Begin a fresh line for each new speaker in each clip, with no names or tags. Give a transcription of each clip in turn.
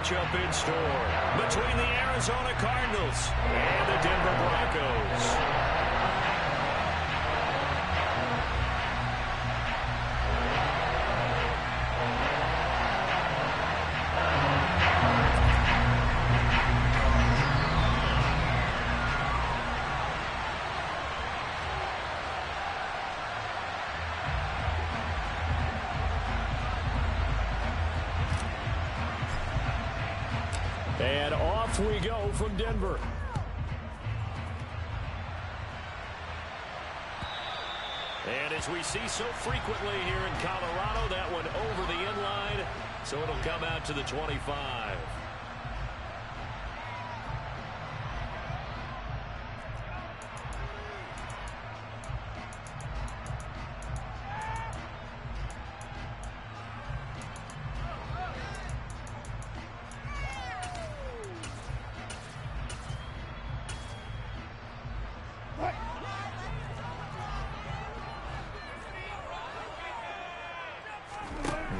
matchup in store between the Arizona Cardinals and the Denver Broncos. And off we go from Denver. And as we see so frequently here in Colorado, that one over the inline, so it'll come out to the 25.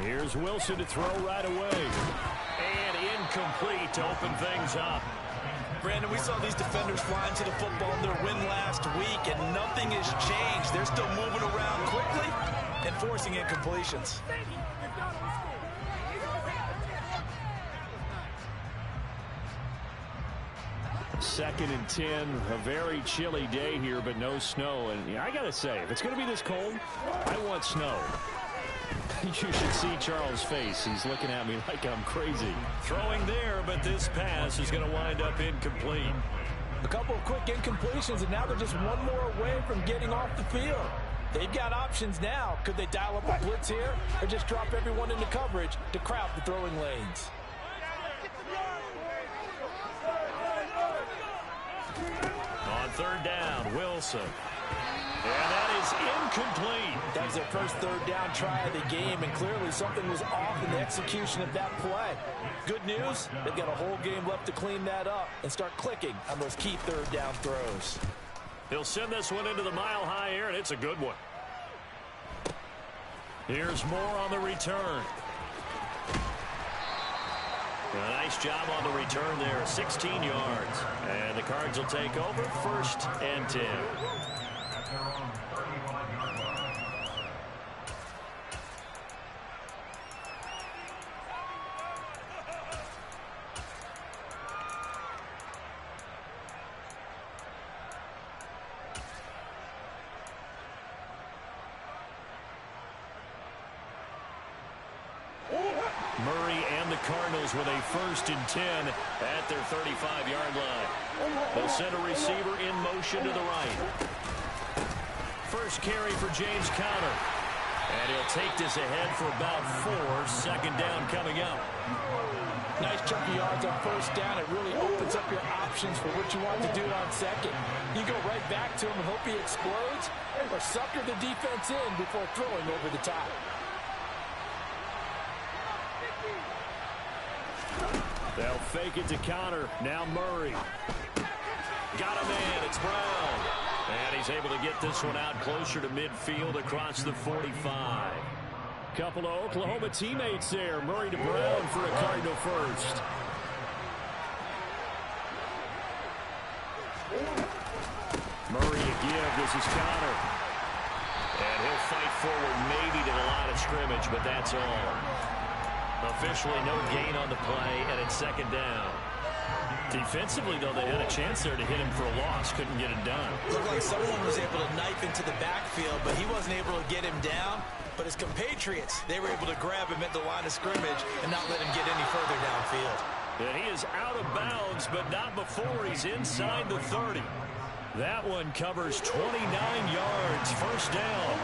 Here's Wilson to throw right away. And incomplete to open things up.
Brandon, we saw these defenders flying to the football in their win last week, and nothing has changed. They're still moving around quickly and forcing incompletions.
Second and 10, a very chilly day here, but no snow. And I got to say, if it's going to be this cold, I want snow. You should see Charles' face. He's looking at me like I'm crazy. Throwing there, but this pass is going to wind up incomplete.
A couple of quick incompletions, and now they're just one more away from getting off the field. They've got options now. Could they dial up a blitz here or just drop everyone into coverage to crowd the throwing lanes?
On third down, Wilson. And that is incomplete.
That was their first third down try of the game, and clearly something was off in the execution of that play. Good news, they've got a whole game left to clean that up and start clicking on those key third down throws.
He'll send this one into the mile-high air, and it's a good one. Here's Moore on the return. A nice job on the return there, 16 yards. And the Cards will take over, 1st and 10. Murray and the Cardinals with a 1st and 10 at their 35-yard line. They'll send a receiver in motion to the right. First carry for James Conner. And he'll take this ahead for about 4. 2nd down coming up.
Nice chunk of yards on 1st down. It really opens up your options for what you want to do on 2nd. You go right back to him and hope he explodes, or sucker the defense in before throwing over the top.
They'll fake it to Conner. Now Murray. Got him in. It's Brown. And he's able to get this one out closer to midfield across the 45. Couple of Oklahoma teammates there. Murray to Brown for a Cardinal first. Murray to give. This is Conner. And he'll fight forward maybe to the line of scrimmage, but that's all. Officially no gain on the play, and it's 2nd down. Defensively, though, they had a chance there to hit him for a loss. Couldn't get it done.
Looked like someone was able to knife into the backfield, but he wasn't able to get him down. But his compatriots, they were able to grab him at the line of scrimmage and not let him get any further downfield.
And he is out of bounds, but not before he's inside the 30. That one covers 29 yards. 1st down.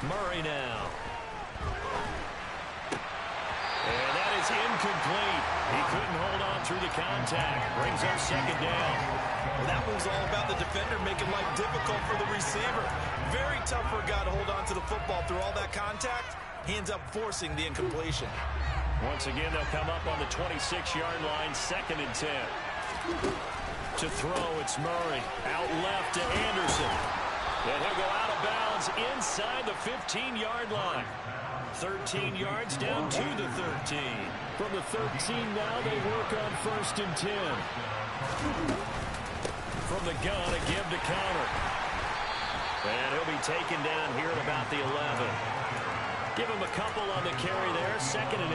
Murray now. And that is incomplete. He couldn't hold on through the contact. Brings up 2nd down.
Well, that was all about the defender making life difficult for the receiver. Very tough for a guy to hold on to the football through all that contact. He ends up forcing the incompletion.
Once again, they'll come up on the 26-yard line, 2nd and 10. To throw, it's Murray. Out left to Anderson. And he'll go out of bounds inside the 15-yard line. 13 yards down to the 13.
From the 13 now, they work on 1st and 10.
From the gun, a give to counter. And he'll be taken down here at about the 11. Give him a couple on the carry there. 2nd and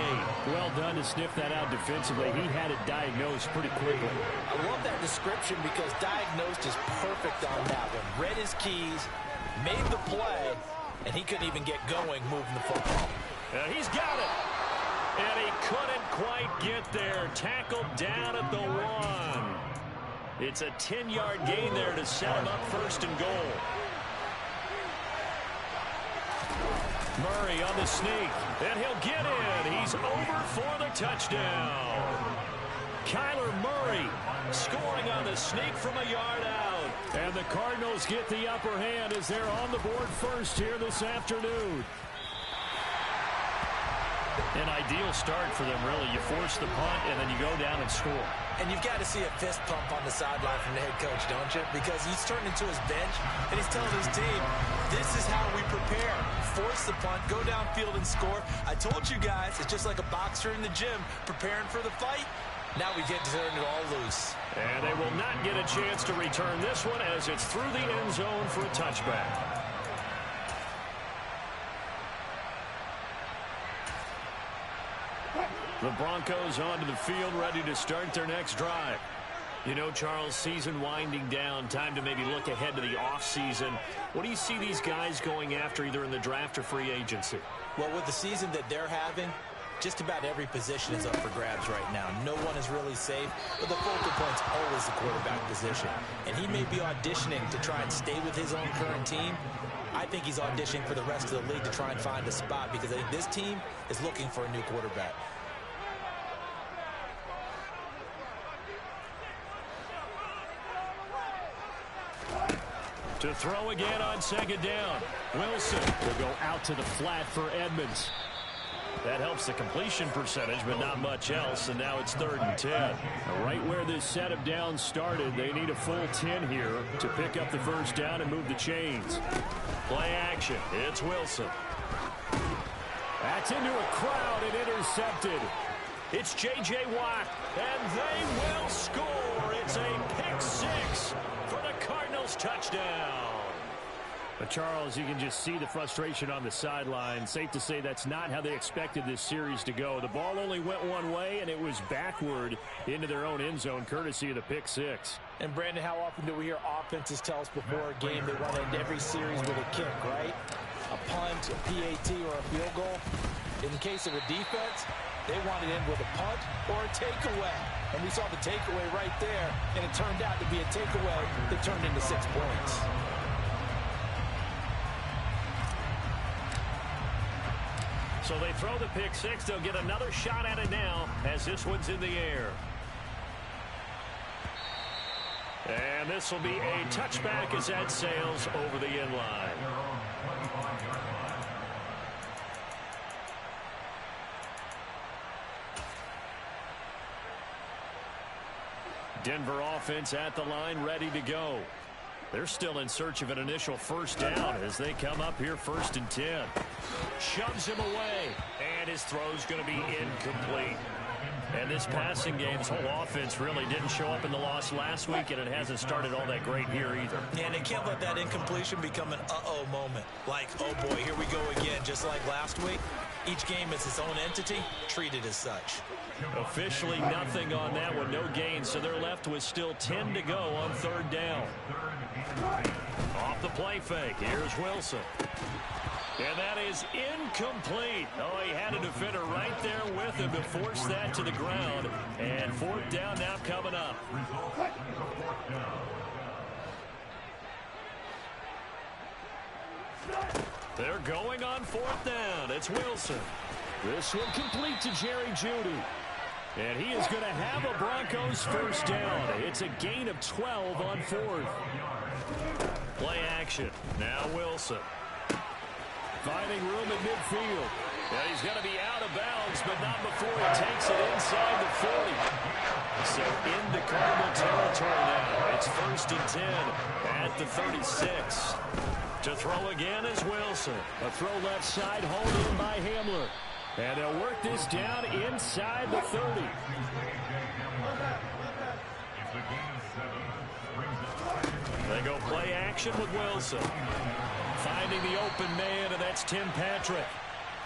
8.
Well done to sniff that out defensively. He had it diagnosed pretty quickly.
I love that description because diagnosed is perfect on that one. Read his keys, made the play, and he couldn't even get going moving the football.
And he's got it. And he couldn't quite get there. Tackled down at the 1. It's a 10-yard gain there to set him up 1st and goal. Murray on the sneak, and he'll get in. He's over for the touchdown. Kyler Murray scoring on the sneak from a yard out.
And the Cardinals get the upper hand as they're on the board first here this afternoon.
An ideal start for them, really. You force the punt, and then you go down and score.
And you've got to see a fist pump on the sideline from the head coach, don't you? Because he's turned into his bench, and he's telling his team, this is how we prepare. Force the punt, go downfield and score. I told you guys, it's just like a boxer in the gym preparing for the fight. Now we get to turn it all loose.
And they will not get a chance to return this one as it's through the end zone for a touchback. The Broncos onto the field, ready to start their next drive. You know, Charles, season winding down, time to maybe look ahead to the offseason. What do you see these guys going after either in the draft or free agency?
Well, with the season that they're having, just about every position is up for grabs right now. No one is really safe, but the focal point's always the quarterback position. And he may be auditioning to try and stay with his own current team. I think he's auditioning for the rest of the league to try and find a spot because I think this team is looking for a new quarterback.
To throw again on 2nd down. Wilson
will go out to the flat for Edmonds.
That helps the completion percentage, but not much else, and now it's 3rd and 10.
Now, right where this set of downs started, they need a full 10 here to pick up the 1st down and move the chains.
Play action. It's Wilson.
That's into a crowd and intercepted.
It's J.J. Watt, and they will score. It's a pick 6 for the Cardinals touchdown.
But Charles, you can just see the frustration on the sideline. Safe to say that's not how they expected this series to go. The ball only went one way, and it was backward into their own end zone, courtesy of the pick 6.
And, Brandon, how often do we hear offenses tell us before a game they want to end every series with a kick, right? A punt, a PAT, or a field goal. In the case of a defense, they want to end with a punt or a takeaway. And we saw the takeaway right there, and it turned out to be a takeaway that turned into 6 points.
So they throw the pick 6. They'll get another shot at it now as this one's in the air. And this will be a touchback as that sails over the end line. Denver offense at the line, ready to go. They're still in search of an initial 1st down as they come up here 1st and 10. Shoves him away, and his throw's going to be incomplete. And this passing game's whole offense really didn't show up in the loss last week, and it hasn't started all that great here either.
Yeah, and they can't let that incompletion become an uh-oh moment. Like, oh boy, here we go again, just like last week. Each game is its own entity, treated as such.
Officially nothing on that one, no gain, so they're left with still 10 to go on 3rd down. Off the play fake, here's Wilson. And that is incomplete. Oh, he had a defender right there with him to force that to the ground. And 4th down now coming up. They're going on 4th down. It's Wilson.
This one complete to Jerry Jeudy. And he is going to have a Broncos 1st down. It's a gain of 12 on 4th.
Play action. Now Wilson.
Finding room at midfield. And he's going to be out of bounds, but not before he takes it inside the 40. So into Cardinal territory now. It's 1st and 10 at the 36. To throw again is Wilson. A throw left side, hauled in by Hamler. And they'll work this down inside the 30. They go play action with Wilson. Finding the open man, and that's Tim Patrick.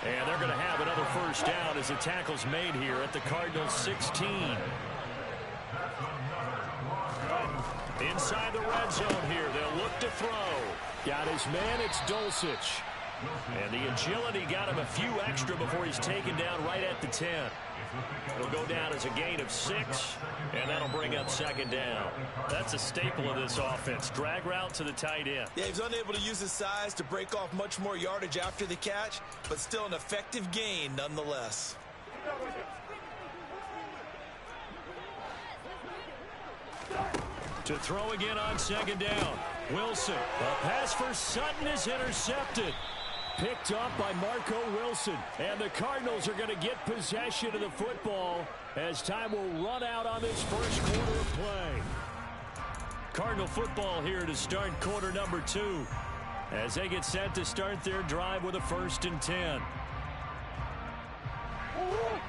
And they're going to have another first down as the tackle's made here at the Cardinals 16. Inside the red zone here, they'll look to throw. Got his man, it's Dulcich. And the agility got him a few extra before he's taken down right at the 10. It'll go down as a gain of 6, and that'll bring up 2nd down. That's a staple of this offense. Drag route to the tight end.
Yeah, he's unable to use his size to break off much more yardage after the catch, but still an effective gain nonetheless.
To throw again on 2nd down. Wilson. A pass for Sutton is intercepted. Picked up by Marco Wilson. And the Cardinals are going to get possession of the football as time will run out on this first quarter of play. Cardinal football here to start quarter number 2 as they get set to start their drive with a 1st and 10.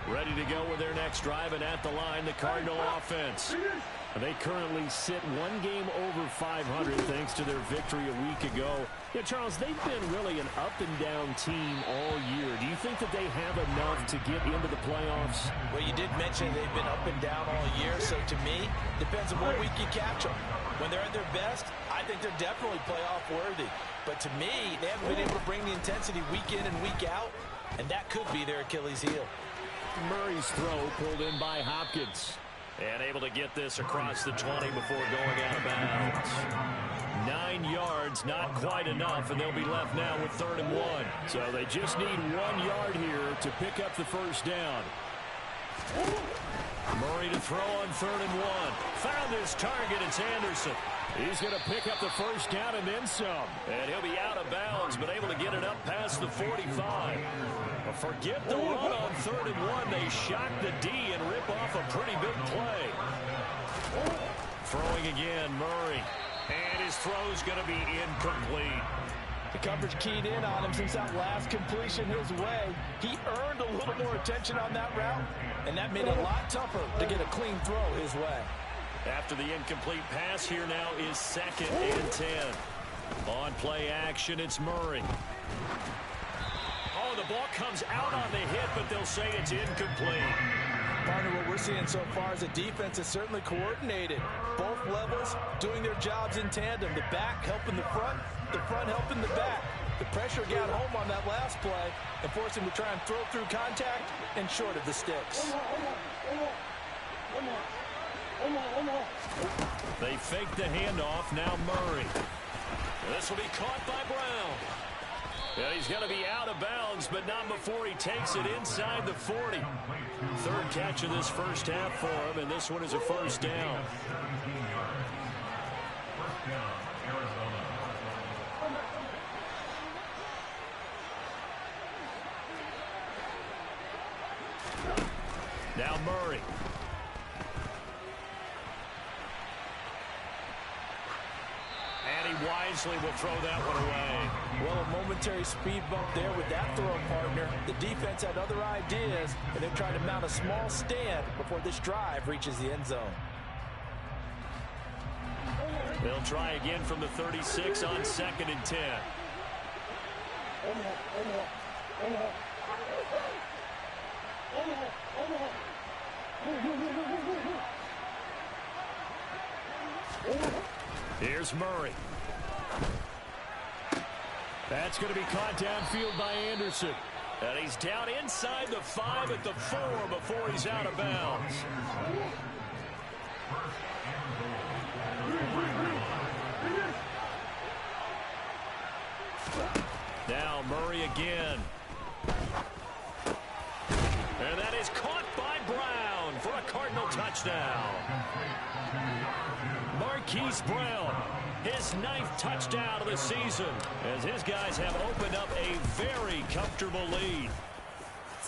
Ready to go with their next drive, and at the line, the Cardinal offense. They currently sit 1 game over 500 thanks to their victory a week ago. Yeah, Charles, they've been really an up-and-down team all year. Do you think that they have enough to get into the playoffs?
Well, you did mention they've been up and down all year, so to me, depends on what week you catch them. When they're at their best, I think they're definitely playoff-worthy. But to me, they haven't been able to bring the intensity week in and week out, and that could be their Achilles heel.
Murray's throw pulled in by Hopkins. And able to get this across the 20 before going out of bounds. 9 yards, not quite enough, and they'll be left now with 3rd and 1. So they just need 1 yard here to pick up the first down. Murray to throw on 3rd and 1. Found his target, it's Anderson. He's going to pick up the first down and then some. And he'll be out of bounds, but able to get it up past the 45. Forget the run on 3rd and 1. They shock the D and rip off a pretty big play. Throwing again, Murray. And his throw's going to be incomplete.
The coverage keyed in on him since that last completion his way. He earned a little more attention on that route, and that made it a lot tougher to get a clean throw his way.
After the incomplete pass, here now is 2nd and 10. On play action, it's Murray. Oh, the ball comes out on the hit, but they'll say it's incomplete.
Partner, what we're seeing so far is the defense is certainly coordinated. Both levels doing their jobs in tandem. The back helping the front helping the back. The pressure got home on that last play and forced him to try and throw through contact and short of the sticks.
They fake the handoff, now Murray. This will be caught by Brown. And he's going to be out of bounds, but not before he takes it inside the 40. 3rd catch of this first half for him, and this one is a first down. Now Murray. And he wisely will throw that one away.
Well, a momentary speed bump there with that throw, partner. The defense had other ideas, and they're trying to mount a small stand before this drive reaches the end zone.
They'll try again from the 36 on 2nd and 10. Here's Murray. That's going to be caught downfield by Anderson. And he's down inside the 5 at the 4 before he's out of bounds. Now Murray again. And that is caught by Brown for a Cardinal touchdown. Marquise Brown, his 9th touchdown of the season, as his guys have opened up a very comfortable lead.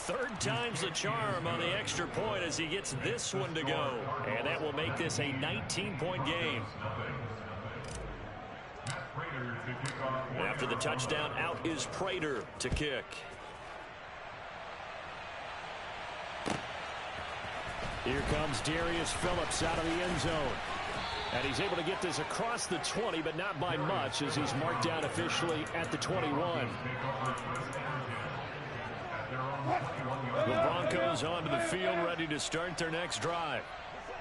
Third time's the charm on the extra point as he gets this one to go. And that will make this a 19-point game. After the touchdown, out is Prater to kick.
Here comes Darius Phillips out of the end zone. And he's able to get this across the 20, but not by much, as he's marked down officially at the 21. The Broncos onto the field, ready to start their next drive.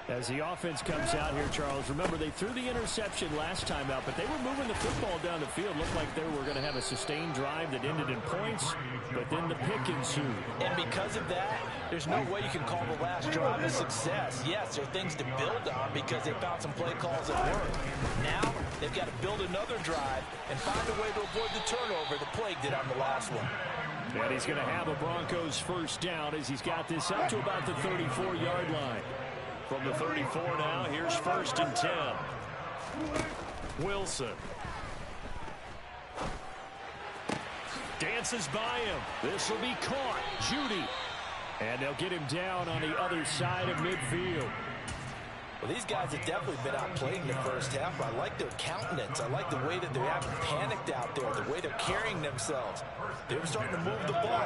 As the offense comes out here, Charles, remember they threw the interception last time out, but they were moving the football down the field. Looked like they were going to have a sustained drive that ended in points, but then the pick ensued.
And because of that, there's no way you can call the last drive a success. Yes, there are things to build on because they found some play calls that work. Now, they've got to build another drive and find a way to avoid the turnover that plagued it on the last one.
And he's going to have a Broncos first down as he's got this up to about the 34-yard line.
From the 34 now, here's 1st and 10. Wilson. Dances by him. This will be caught. Judy.
And they'll get him down on the other side of midfield.
Well, these guys have definitely been outplayed in the first half. I like their countenance. I like the way that they haven't panicked out there, the way they're carrying themselves. They're starting to move the ball.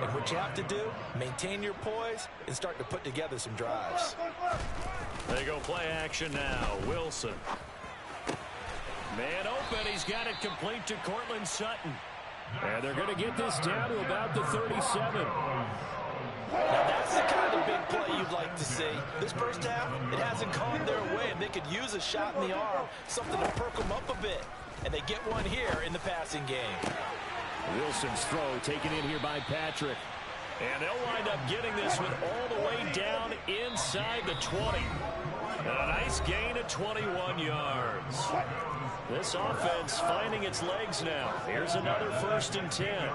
And what you have to do, maintain your poise and start to put together some drives.
They go play action now. Wilson. Man open. He's got it complete to Cortland Sutton.
And they're going to get this down to about the 37.
Now that's the kind of big play you'd like to see. This first half, it hasn't gone their way, and they could use a shot in the arm, something to perk them up a bit. And they get one here in the passing game.
Wilson's throw taken in here by Patrick.
And they'll wind up getting this one all the way down inside the 20. And a nice gain of 21 yards. This offense finding its legs now. Here's another 1st and 10.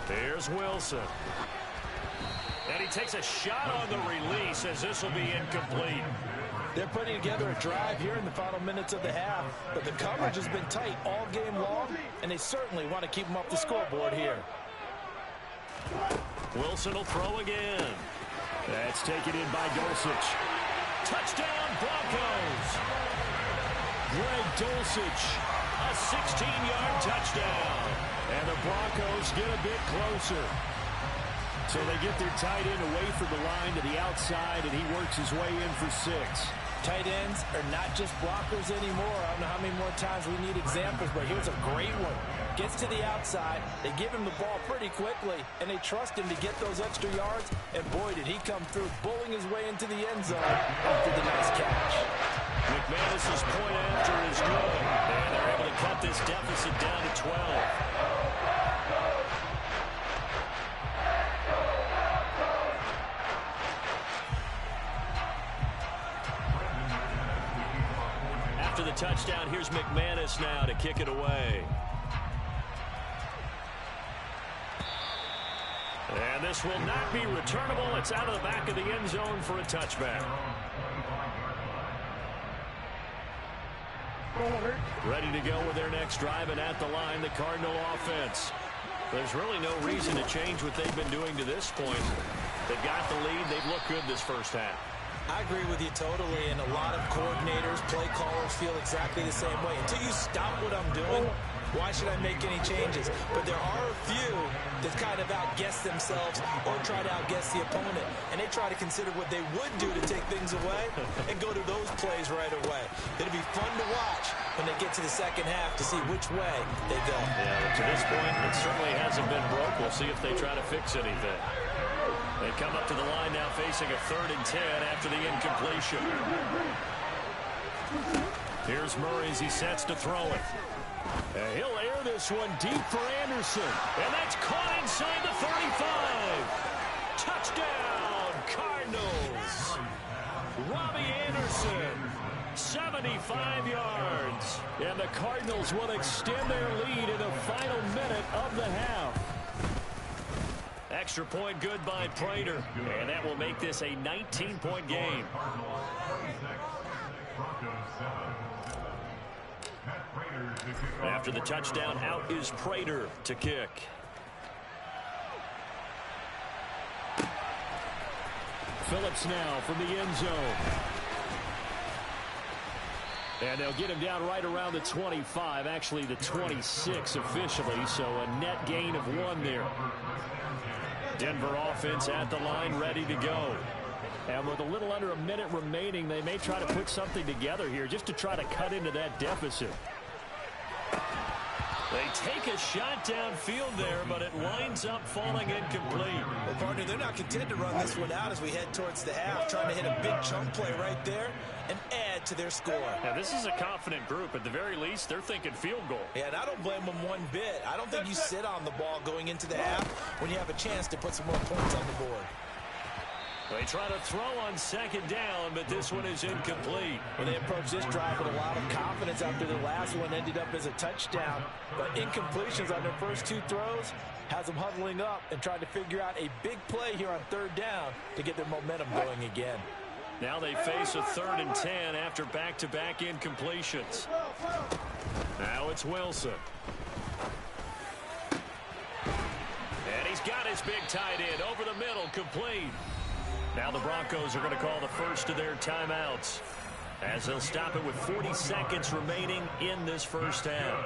Here's Wilson. And he takes a shot on the release as this will be incomplete.
They're putting together a drive here in the final minutes of the half, but the coverage has been tight all game long, and they certainly want to keep them off the scoreboard here.
Wilson will throw again.
That's taken in by Dulcich.
Touchdown, Broncos!
Greg Dulcich,
a 16-yard touchdown.
And the Broncos get a bit closer. So they get their tight end away from the line to the outside, and he works his way in for 6.
Tight ends are not just blockers anymore. I don't know how many more times we need examples, but here's a great one. Gets to the outside, they give him the ball pretty quickly, and they trust him to get those extra yards, and boy, did he come through, bowling his way into the end zone after the nice catch.
McManus's point after is good, and they're able to cut this deficit down to 12. After the touchdown, here's McManus now to kick it away. And this will not be returnable. It's out of the back of the end zone for a touchback. Ready to go with their next drive, and at the line, the Cardinal offense. There's really no reason to change what they've been doing to this point. They've got the lead. They've looked good this first half.
I agree with you totally, and a lot of coordinators, play callers feel exactly the same way. Until you stop what I'm doing, why should I make any changes? But there are a few that kind of outguess themselves or try to outguess the opponent, and they try to consider what they would do to take things away and go to those plays right away. It'll be fun to watch when they get to the second half to see which way they go.
Yeah, but to this point, it certainly hasn't been broke. We'll see if they try to fix anything. They come up to the line now facing a 3rd and 10 after the incompletion. Here's Murray as he sets to throw it. And he'll air this one deep for Anderson. And that's caught inside the 35. Touchdown, Cardinals. Robbie Anderson, 75 yards. And the Cardinals will extend their lead in the final minute of the half. Extra point good by Prater. And that will make this a 19-point game. After the touchdown, out is Prater to kick.
Phillips now from the end zone. And they'll get him down right around the 25, actually the 26 officially, so a net gain of 1 there. Denver offense at the line, ready to go. And with a little under a minute remaining, they may try to put something together here just to try to cut into that deficit.
They take a shot downfield there, but it winds up falling incomplete.
Well, partner, they're not content to run this one out as we head towards the half, trying to hit a big chunk play right there and add to their score.
Now, this is a confident group. At the very least, they're thinking field goal.
Yeah, and I don't blame them one bit. I don't think you sit on the ball going into the half when you have a chance to put some more points on the board.
They try to throw on second down, but this one is incomplete.
Well, they approached this drive with a lot of confidence after the last one ended up as a touchdown. But incompletions on their first 2 throws has them huddling up and trying to figure out a big play here on third down to get their momentum going again.
Now they face a 3rd and 10 after back-to-back incompletions. Now it's Wilson. And he's got his big tight end over the middle, complete. Now the Broncos are going to call the first of their timeouts as they'll stop it with 40 seconds remaining in this first half.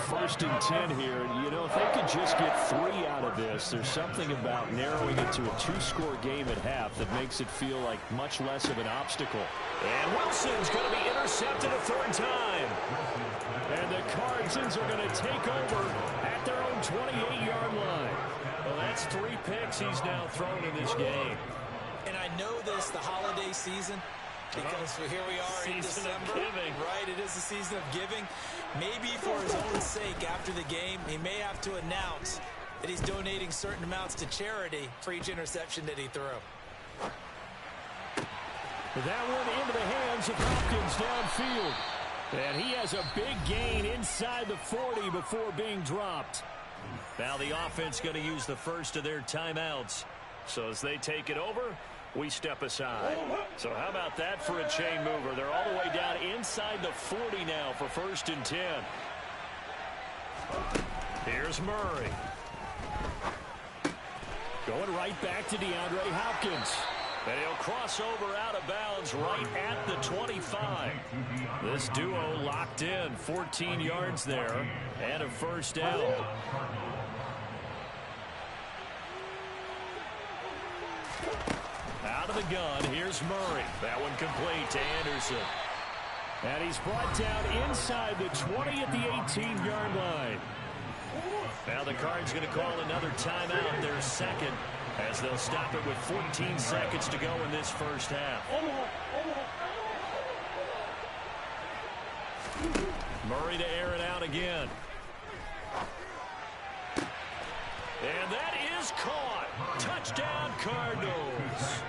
1st and 10 here. You know, if they could just get 3 out of this, there's something about narrowing it to a 2-score game at half that makes it feel like much less of an obstacle.
And Wilson's going to be intercepted a 3rd time.
And the Cardinals are going to take over at their own 28-yard line.
Well, that's 3 picks he's now thrown in this game.
And I know this, the holiday season, because here we are in December. Right, it is the season of giving. Maybe for his own sake after the game, he may have to announce that he's donating certain amounts to charity for each interception that he threw.
That one into the hands of Hopkins downfield. And he has a big gain inside the 40 before being dropped.
Now the offense going to use the first of their timeouts. So as they take it over, we step aside. So how about that for a chain mover? They're all the way down inside the 40 now for 1st and 10. Here's Murray.
Going right back to DeAndre Hopkins.
And he'll cross over out of bounds right at the 25. This duo locked in, 14 yards there, and a 1st down. Out of the gun, here's Murray. That one complete to Anderson.
And he's brought down inside the 20 at the 18-yard line.
Now the Cards going to call another timeout, their 2nd, as they'll stop it with 14 seconds to go in this first half. Murray to air it out again. And that is caught. Touchdown, Cardinals.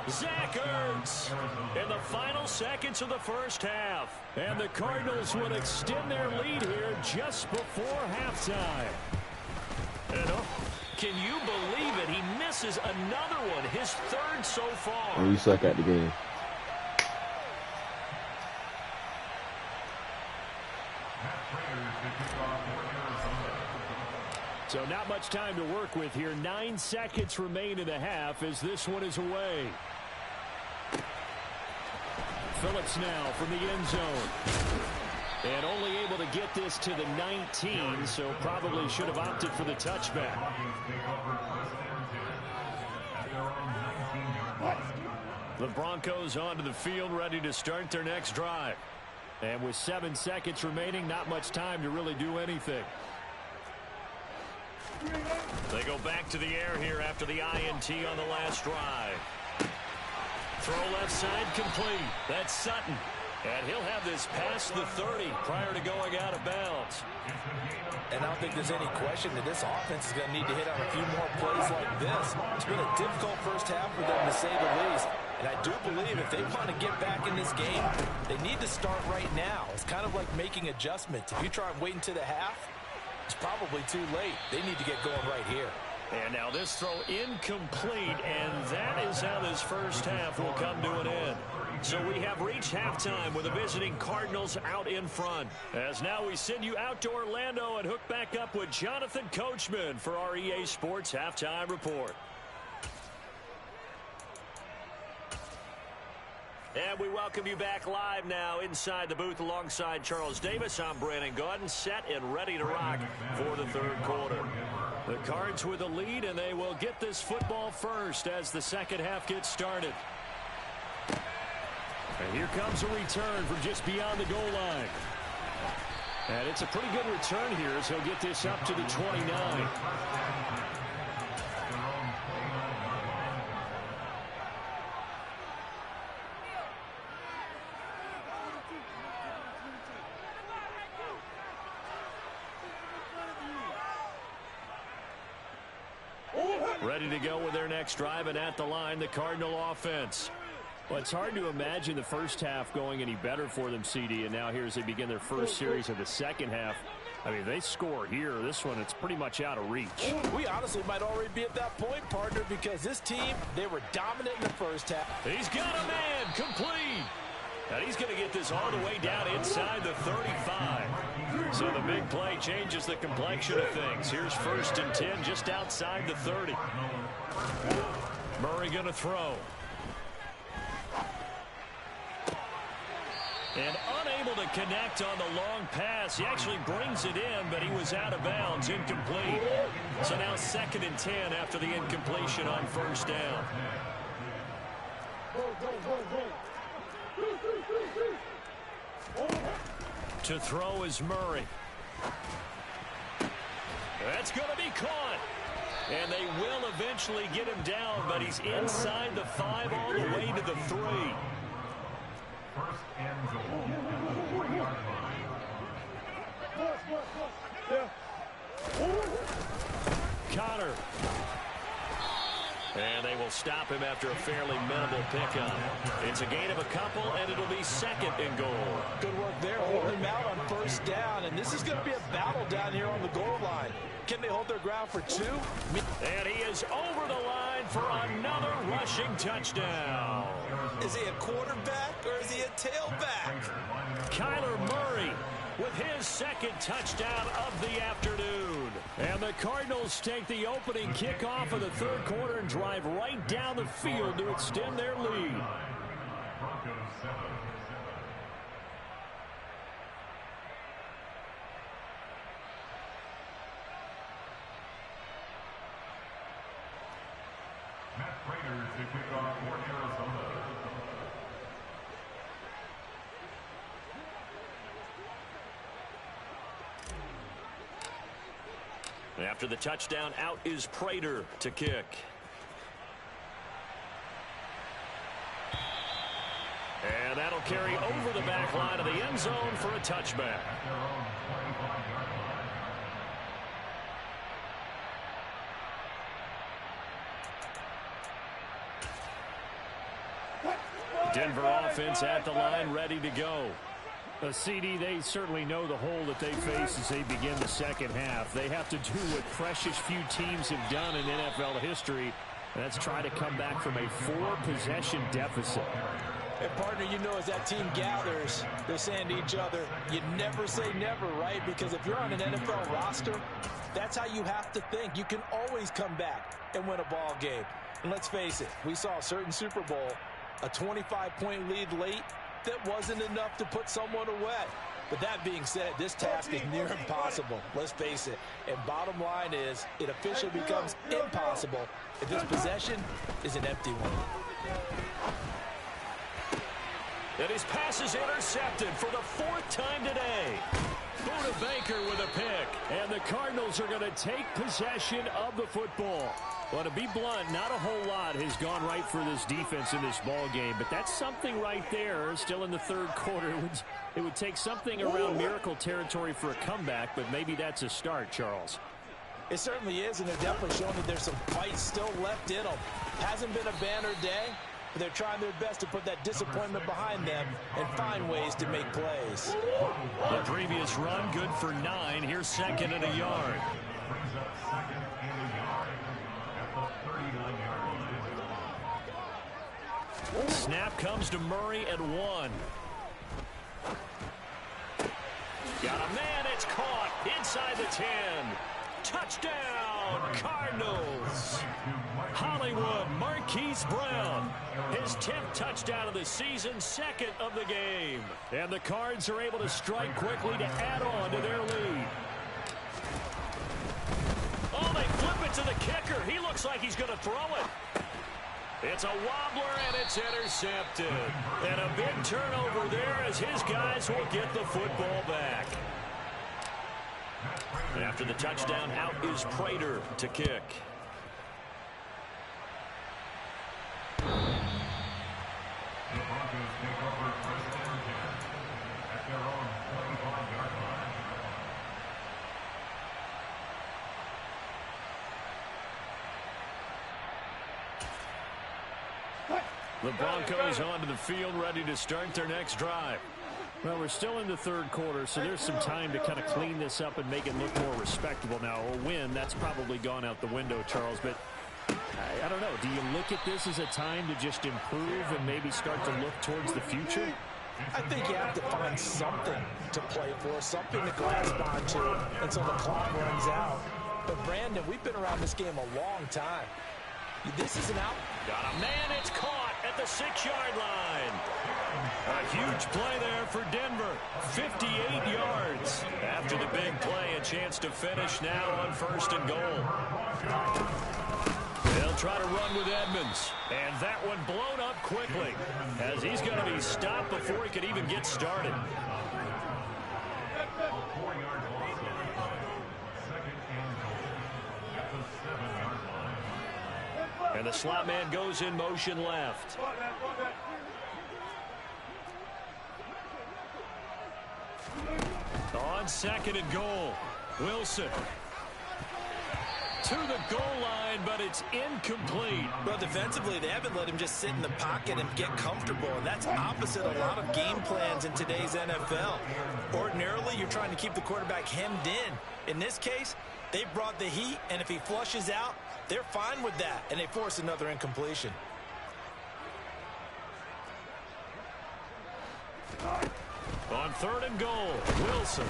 Zach Ertz in the final seconds of the first half.
And the Cardinals will extend their lead here just before halftime.
And can you believe it? He misses another one, his 3rd so far.
Oh, you suck at the game.
So not much time to work with here. 9 seconds remain in the half as this one is away. Phillips now from the end zone. And only able to get this to the 19, so probably should have opted for the touchback. The Broncos onto the field, ready to start their next drive. And with 7 seconds remaining, not much time to really do anything.
They go back to the air here after the INT on the last drive. Throw left side complete. That's Sutton. And he'll have this past the 30 prior to going out of bounds.
And I don't think there's any question that this offense is going to need to hit on a few more plays like this. It's been a difficult first half for them, to say the least. And I do believe if they want to get back in this game, they need to start right now. It's kind of like making adjustments. If you try and wait until the half, it's probably too late. They need to get going right here.
And now this throw incomplete, and that is how this first half will come to an end. So we have reached halftime with the visiting Cardinals out in front. As now we send you out to Orlando and hook back up with Jonathan Coachman for our EA Sports Halftime Report. And we welcome you back live now inside the booth alongside Charles Davis. I'm Brandon Gaudin, set and ready to rock for the third quarter. The Cards with a lead, and they will get this football first as the second half gets started. And here comes a return from just beyond the goal line. And it's a pretty good return here as he'll get this up to the 29. Ready to go with their next drive, and at the line, the Cardinal offense. Well, it's hard to imagine the first half going any better for them, CD, and now here as they begin their first series of the second half. I mean, they score here. This one, it's pretty much out of reach.
We honestly might already be at that point, partner, because this team, they were dominant in the first half.
He's got a man complete. And he's going to get this all the way down inside the 35. So the big play changes the complexion of things. Here's 1st and 10 just outside the 30. Murray going to throw. And unable to connect on the long pass. He actually brings it in, but he was out of bounds, incomplete. So now 2nd and 10 after the incompletion on 1st down. To throw is Murray. That's going to be caught. And they will eventually get him down, but he's inside the 5 all the way to the 3. Connor. And they will stop him after a fairly minimal pickup. It's a gain of a couple, and it'll be 2nd and goal.
Good work there, holding him out on 1st down, and this is going to be a battle down here on the goal line. Can they hold their ground for 2?
And he is over the line for another rushing touchdown.
Is he a quarterback or is he a tailback?
Kyler Murray with his 2nd touchdown of the afternoon. And the Cardinals take the opening kickoff of the third quarter and drive right down the field to extend their lead.
Matt Prater to kick off for Arizona.
After the touchdown, out is Prater to kick. And that'll carry over the back line of the end zone for a touchback. Denver offense at the line, ready to go.
CD, they certainly know the hole that they face as they begin the second half. They have to do what precious few teams have done in NFL history. That's try to come back from a 4-possession deficit.
And partner, you know, as that team gathers, they're saying to each other, you never say never, right? Because if you're on an NFL roster, that's how you have to think. You can always come back and win a ball game. And let's face it, we saw a certain Super Bowl, a 25-point lead late, that wasn't enough to put someone away. But that being said, this task is near impossible. Let's face it. And bottom line is, it officially becomes impossible if this possession is an empty one.
And his pass is intercepted for the 4th time today. Buda Baker with a pick.
And the Cardinals are going to take possession of the football. Well, to be blunt, not a whole lot has gone right for this defense in this ball game, but that's something right there. Still in the third quarter, it would take something around miracle territory for a comeback, but maybe that's a start, Charles.
It certainly is, and they're definitely showing that there's some fight still left in them. Hasn't been a banner day, but they're trying their best to put that disappointment behind them and find ways to make plays.
The previous run, good for 9. Here's 2nd and a yard. Snap comes to Murray at 1. Got a man, it's caught inside the 10. Touchdown, Cardinals. Hollywood Marquise Brown, his 10th touchdown of the season, second of the game. And the Cards are able to strike quickly to add on to their lead. Oh, they flip it to the kicker. He looks like he's going to throw it. It's a wobbler, and it's intercepted. And a big turnover there as his guys will get the football back. After the touchdown, out is Prater to kick.
The Broncos take over first and 10 at their own 25-yard line.
The Broncos onto the field, ready to start their next drive.
Well, we're still in the third quarter, so there's some time to kind of clean this up and make it look more respectable now. A win, that's probably gone out the window, Charles, but I don't know. Do you look at this as a time to just improve and maybe start to look towards the future?
I think you have to find something to play for, something to grasp onto until the clock runs out. But, Brandon, we've been around this game a long time. This is an out.
Got a man, it's caught at the 6-yard line. A huge play there for Denver. 58 yards. After the big play, a chance to finish now on 1st and goal. They'll try to run with Edmonds. And that one blown up quickly as he's going to be stopped before he could even get started.
4-yard loss. 2nd and goal at the 7-yard line.
And the slot man goes in motion left. On 2nd and goal, Wilson to the goal line, but it's incomplete.
Well, defensively, they haven't let him just sit in the pocket and get comfortable, and that's opposite a lot of game plans in today's NFL. Ordinarily, you're trying to keep the quarterback hemmed in. In this case, they brought the heat, and if he flushes out, they're fine with that, and they force another incompletion.
On 3rd and goal, Wilson.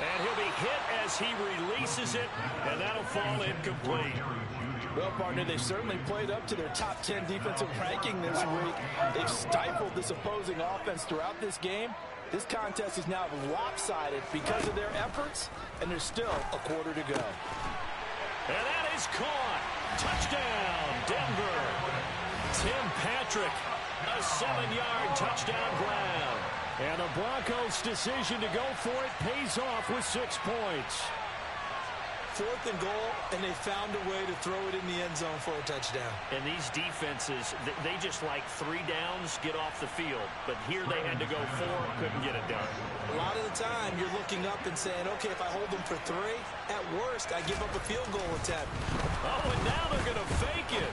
And he'll be hit as he releases it, and that'll fall incomplete.
Well, partner, they've certainly played up to their top 10 defensive ranking this week. They've stifled this opposing offense throughout this game. This contest is now lopsided because of their efforts, and there's still a quarter to go.
And that is caught. Touchdown, Denver. Tim Patrick, a 7-yard touchdown grab.
And the Broncos' decision to go for it pays off with 6 points.
4th and goal, and they found a way to throw it in the end zone for a touchdown.
And these defenses, they just like 3 downs, get off the field. But here they had to go 4, couldn't get it done.
A lot of the time, you're looking up and saying, okay, if I hold them for 3, at worst, I give up a field goal attempt.
Oh, and now they're going to fake it.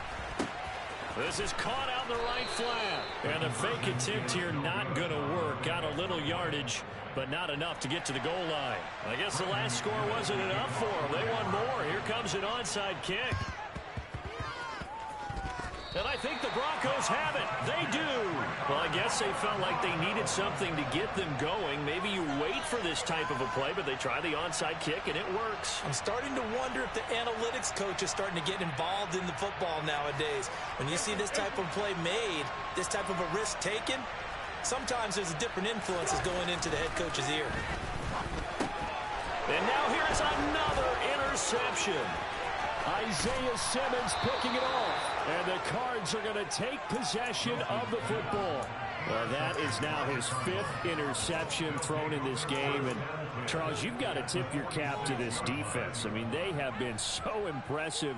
This is caught out in the right flat. And the fake attempt here not going to work. Got a little yardage, but not enough to get to the goal line. I guess the last score wasn't enough for them. They want more. Here comes an onside kick. And I think the Broncos have it. They do. Well, I guess they felt like they needed something to get them going. Maybe you wait for this type of a play, but they try the onside kick, and it works.
I'm starting to wonder if the analytics coach is starting to get involved in the football nowadays. When you see this type of play made, this type of a risk taken, sometimes there's a different influences going into the head coach's ear.
And now here's another interception.
Isaiah Simmons picking it off. And the Cards are going to take possession of the football. Well, that is now his 5th interception thrown in this game. And, Charles, you've got to tip your cap to this defense. I mean, they have been so impressive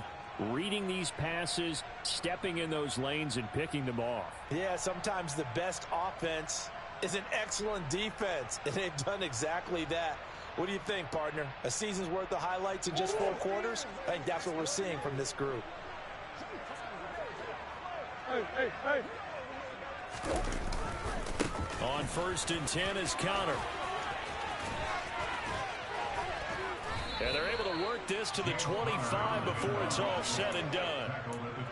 reading these passes, stepping in those lanes, and picking them off.
Yeah, sometimes the best offense is an excellent defense, and they've done exactly that. What do you think, partner? A season's worth of highlights in just 4 quarters? I think that's what we're seeing from this group.
On 1st and 10 is Counter. And they're able to work this to the 25 before it's all said and done.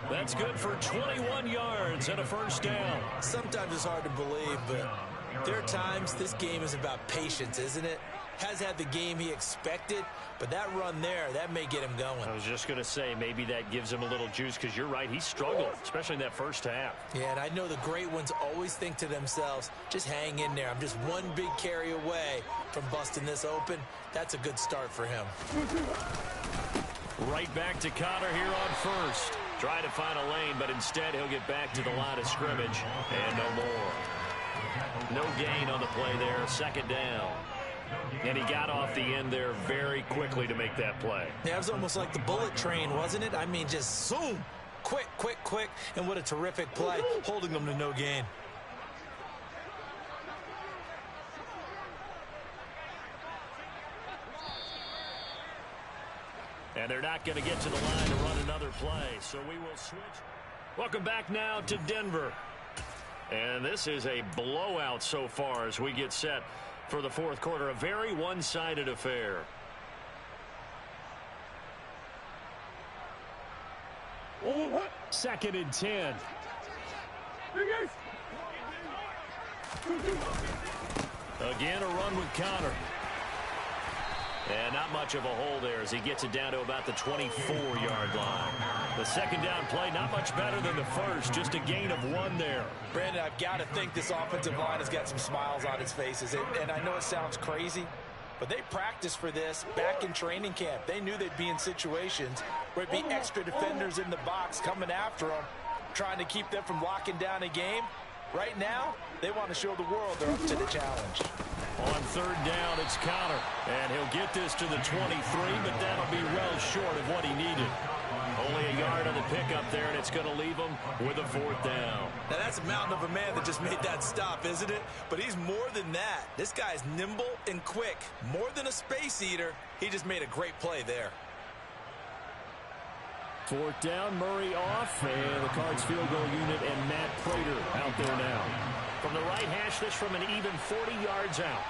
That's good for 21 yards and a first down.
Sometimes it's hard to believe, but there are times this game is about patience, isn't it? has had the game he expected, but that run there, that may get him going.
I was just going to say, maybe that gives him a little juice, because you're right, he struggled, especially in that first half.
Yeah, and I know the great ones always think to themselves, just hang in there. I'm just one big carry away from busting this open. That's a good start for him.
Right back to Connor here on first. Trying to find a lane, but instead he'll get back to the line of scrimmage, and no more. No gain on the play there, second down. And he got off the end there very quickly to make that play.
Yeah, it was almost like the bullet train, wasn't it? I mean, just zoom. Quick, quick, quick. And what a terrific play, holding them to no gain.
And they're not going to get to the line to run another play, so we will switch. Welcome back now to Denver. And this is a blowout so far as we get set for the fourth quarter. A very one-sided affair.
Second and 10.
Again, a run with Connor. And not much of a hole there as he gets it down to about the 24-yard line. The second down play, not much better than the first, just a gain of 1 there.
Brandon, I've got to think this offensive line has got some smiles on its faces. And I know it sounds crazy, but they practiced for this back in training camp. They knew they'd be in situations where it'd be extra defenders in the box coming after them, trying to keep them from locking down a game. Right now, they want to show the world they're up to the challenge.
On third down, it's Connor. And he'll get this to the 23, but that'll be well short of what he needed. Only a yard on the pickup there, and it's going to leave him with a fourth down.
Now, that's a mountain of a man that just made that stop, isn't it? But he's more than that. This guy's nimble and quick. More than a space eater, he just made a great play there.
Fourth down, Murray off, and the Cards field goal unit and Matt Prater out there now.
From the right hash, this from an even 40 yards out.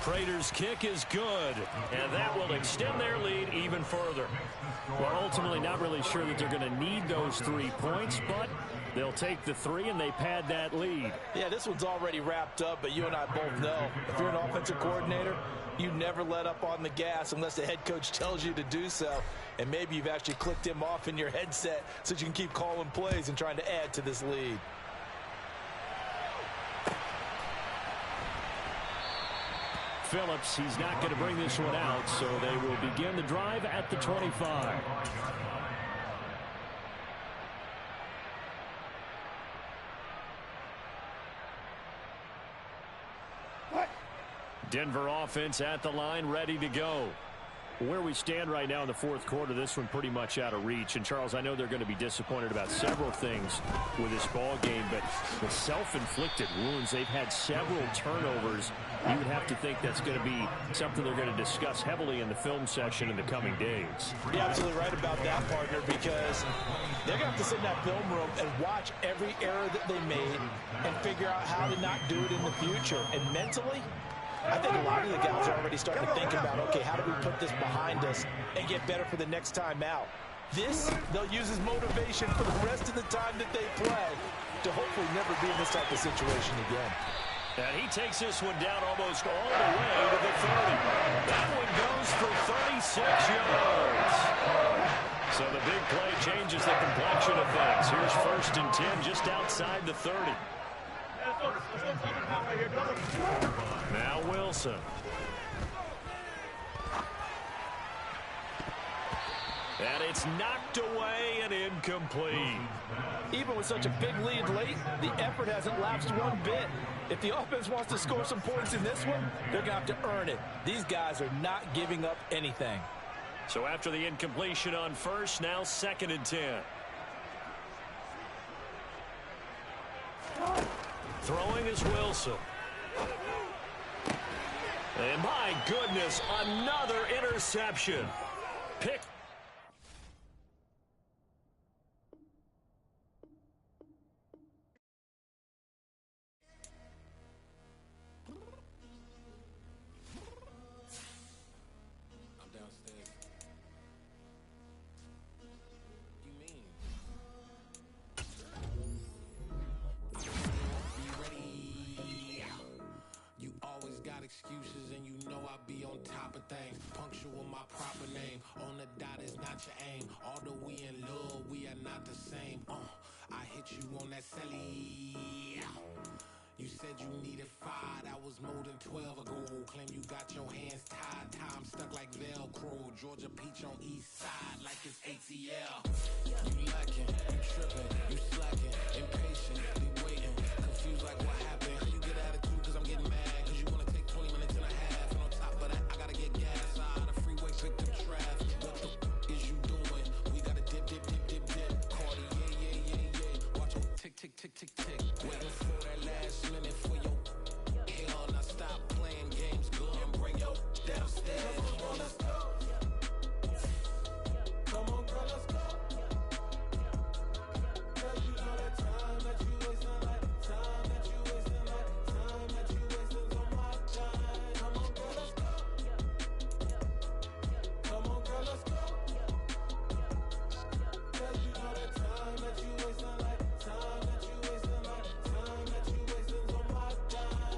Prater's kick is good, and that will extend their lead even further.
Well, ultimately not really sure that they're going to need those 3 points, but they'll take the 3 and they pad that lead.
Yeah, this one's already wrapped up, but you and I both know if you're an offensive coordinator, you never let up on the gas unless the head coach tells you to do so. And maybe you've actually clicked him off in your headset so you can keep calling plays and trying to add to this lead.
Phillips, he's not going to bring this one out, so they will begin the drive at the 25. Denver offense at the line, ready to go. Where we stand right now in the fourth quarter, this one pretty much out of reach. And, Charles, I know they're going to be disappointed about several things with this ball game, but the self-inflicted wounds, they've had several turnovers. You would have to think that's going to be something they're going to discuss heavily in the film session in the coming days.
You're absolutely right about that, partner, because they're going to have to sit in that film room and watch every error that they made and figure out how to not do it in the future. And mentally, I think a lot of the guys are already starting to think about, okay, how do we put this behind us and get better for the next time out? This, they'll use as motivation for the rest of the time that they play to hopefully never be in this type of situation again.
And he takes this one down almost all the way to the 30. That one goes for 36 yards. So the big play changes the complexion of things. Here's first and 10 just outside the 30. Now Wilson. And it's knocked away and incomplete.
Even with such a big lead late, the effort hasn't lapsed one bit. If the offense wants to score some points in this one, they're going to have to earn it. These guys are not giving up anything.
So after the incompletion on first, now second and 10. Throwing is Wilson. And my goodness, another interception. Pick.
watch your aim. Although we in love, we are not the same. I hit you on that celly. You said you needed 5, that was more than 12 ago. Claim you got your hands tied, time stuck like Velcro. Georgia Peach on east side like it's ATL. You lacking, you tripping, you slacking, impatient, be waiting, confused like what happened. How you get attitude cause I'm getting mad, cause you wanna take 20 minutes and a half. And on top of that, I gotta get gas out of the freeway, pick up traffic. What the is you doing? We gotta dip, dip, dip, dip, dip. Cardi, yeah. Watch your tick, tick, tick, tick, tick. Waiting for that last minute for your hell. Now stop playing games, go and bring your downstairs. Come on, let's go. Come on, girl, let's go. Cause you know that time that you wasting, like time that you wasting, like time that you wasting on my time. Come on, girl, let's go. Come on, girl, let's go. Cause you know that time that you wasting, like time that you wasting, like time that you wasting on my time.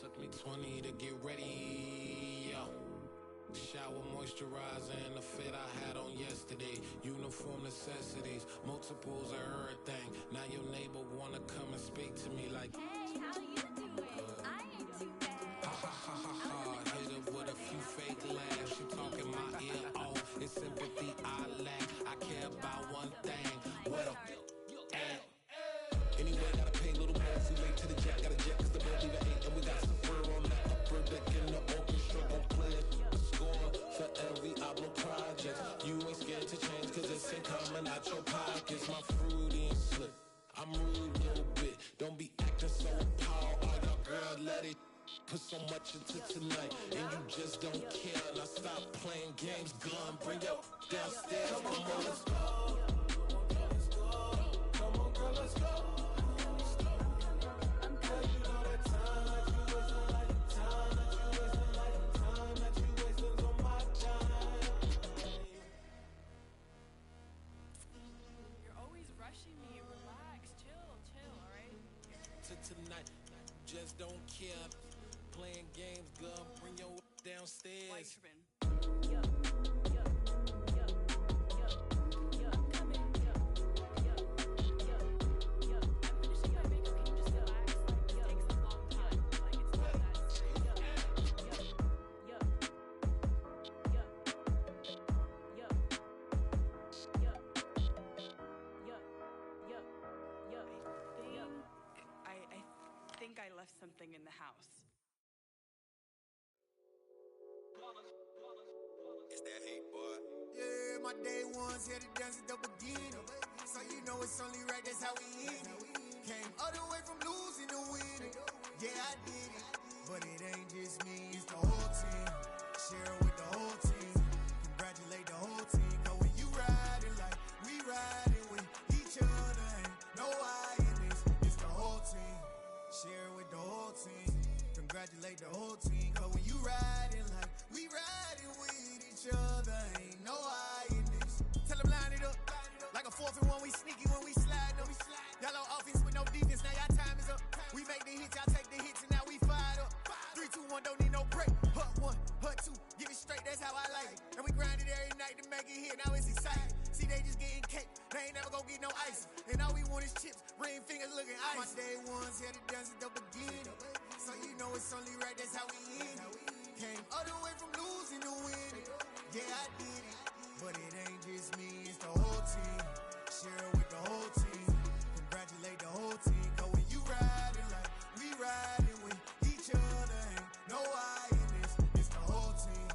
Took me 20 to get ready, yo. Shower, moisturizer, and the fit I had on yesterday. Uniform necessities, multiples of everything. Now your neighbor wanna come and speak to me like,
hey, how you doing? I ain't too bad.
ha ha ha ha ha. Hit her with a few fake laughs. She talking my ear off. It's sympathy I lack. I care about one thing. What up? Anyway, gotta pay a little more. We late to the jet, got a jet cause the boat leave at 8. And we got some fur on the upper deck in the orchestra. Gon' play a score for every album project. You ain't scared to change cause it's ain't coming out your pockets. My fruity and slip, I'm rude a little bit. Don't be acting so appalled. Oh, your girl, let it put so much into tonight. And you just don't care. Now stop playing games, gun, bring your downstairs. Come on, let's go. Come on, girl, let's go.
Rushing me. Relax. Chill, all right?
To tonight, just don't care. Playing games, girl, bring your downstairs.
White tripping. I left something in the house.
It's that hate, boy.
Yeah, my day ones here to dance at the beginning. So you know it's only right, that's how we end it. Came all the way from losing to winning. Yeah, I did it. But it ain't just me, it's the whole team. Share it with the whole team. Congratulate the whole team. Cause when you riding like we riding with each other, ain't no I in this. It's the whole team. Share it with the whole team. Congratulate the whole team. Cause when you riding like we riding with each other, ain't no I in this. Tell them line it up. Like a 4th and 1, we sneaky when we slide them. Y'all on offense with no defense, now y'all time is up. We make the hits, y'all take the hits, and now we fired up. 3, 2, 1, don't need no break. Hut 1, hut 2, give it straight, that's how I like it. And we grind it every night to make it here, now it's exciting. See, they just getting cake, they ain't never gonna get no ice. And all we want is chips, ring fingers looking ice. My day ones here to dance at the beginning. So you know it's only right, that's how we end it. Came all the way from losing to winning. Yeah, I did it. But it ain't just me, it's the whole team. Share it with the whole team. Congratulate the whole team. Cause when you riding like we riding with each other, ain't no I in this. It's the whole team.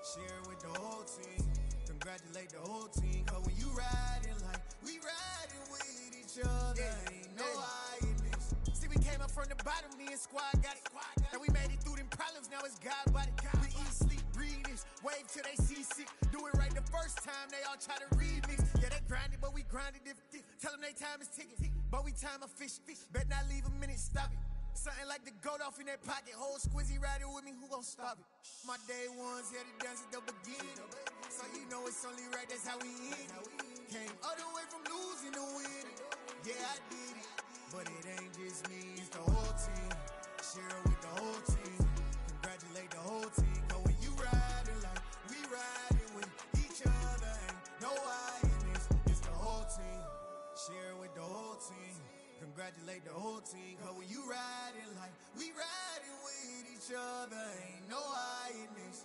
Share it with the whole team. Congratulate the whole team. Cause when you riding like we riding with each other, ain't no I in this. See, we came up from the bottom, me and squad got it. And we made it through them problems, now it's God body. We eat, sleep, breathe this, wave till they seasick. Do it right the first time, they all try to remix. Yeah, they grinded, but we grinded different. Tell them they time is ticking, but we time a fish. Bet not leave a minute, stop it. Something like the goat off in that pocket. Whole squizzy riding with me, who gon' stop it? My day ones here to dance at the beginning. So you know it's only right, that's how we end it. Came all the way from losing to winning. Yeah, I did it. But it ain't just me, it's the whole team. Share it with the whole team. Congratulate the whole team. Cause when you riding like we riding with each other, congratulate the whole team. Cause when you riding like we riding with each other, ain't no hiding this.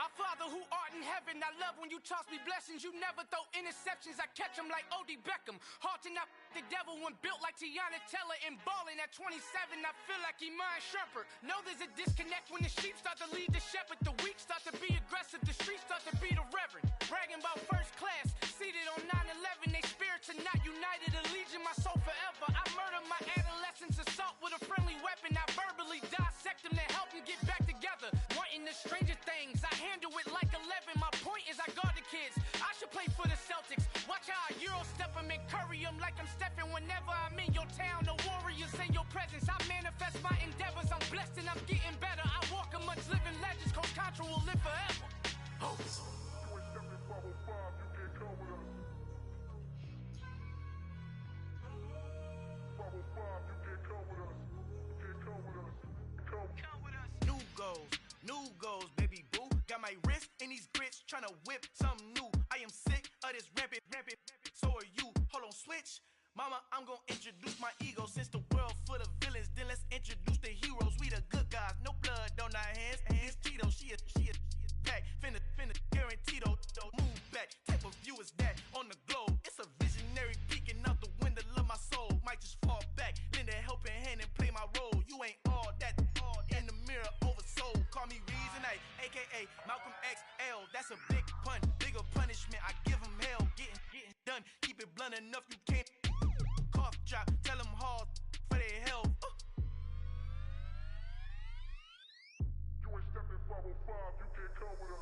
Our Father who art in heaven, I love when you toss me blessings. You never throw interceptions, I catch them like O.D. Beckham. Hard to knock the devil when built like Tiana Teller and balling at 27. I feel like Iman Shumpert. Know there's a disconnect when the sheep start to lead the shepherd. The weak start to be aggressive, the streets start to be the reverend. Bragging about first class, seated on 9/11. They spirits are not united, allegiance my soul forever. I murder my adolescence, assault with a friendly weapon. I verbally dissect them to help them get back together. Wanting the stranger things, I handle it like 11. My point is I guard the kids. I should play for the Celtics. Watch how I Euro step them and curry them like I'm Stephen. Whenever I'm in your town, the Warriors in your presence. I manifest my endeavors. I'm blessed and I'm getting better. I walk amongst living legends. Coach Contra will live forever. Oh. New goals, baby boo. Got my wrist in these grits, tryna whip something new. I am sick of this rampant. So are you. Hold on, switch. Mama, I'm gonna introduce my ego. Since the world full of villains, then let's introduce the heroes. We the good guys, no blood on our hands. Hands Tito, she a pack. Finna guarantee though. Move back. Type of view is that on the globe? It's a visionary peeking out the window of my soul. Might just fall back, lend a helping hand and play my role. You ain't all that in the mirror oversold. Call me Reason A, aka Malcolm XL. That's a big pun, bigger punishment. I give him hell, getting done. Keep it blunt enough, you can't cough drop. Tell them hard for their health.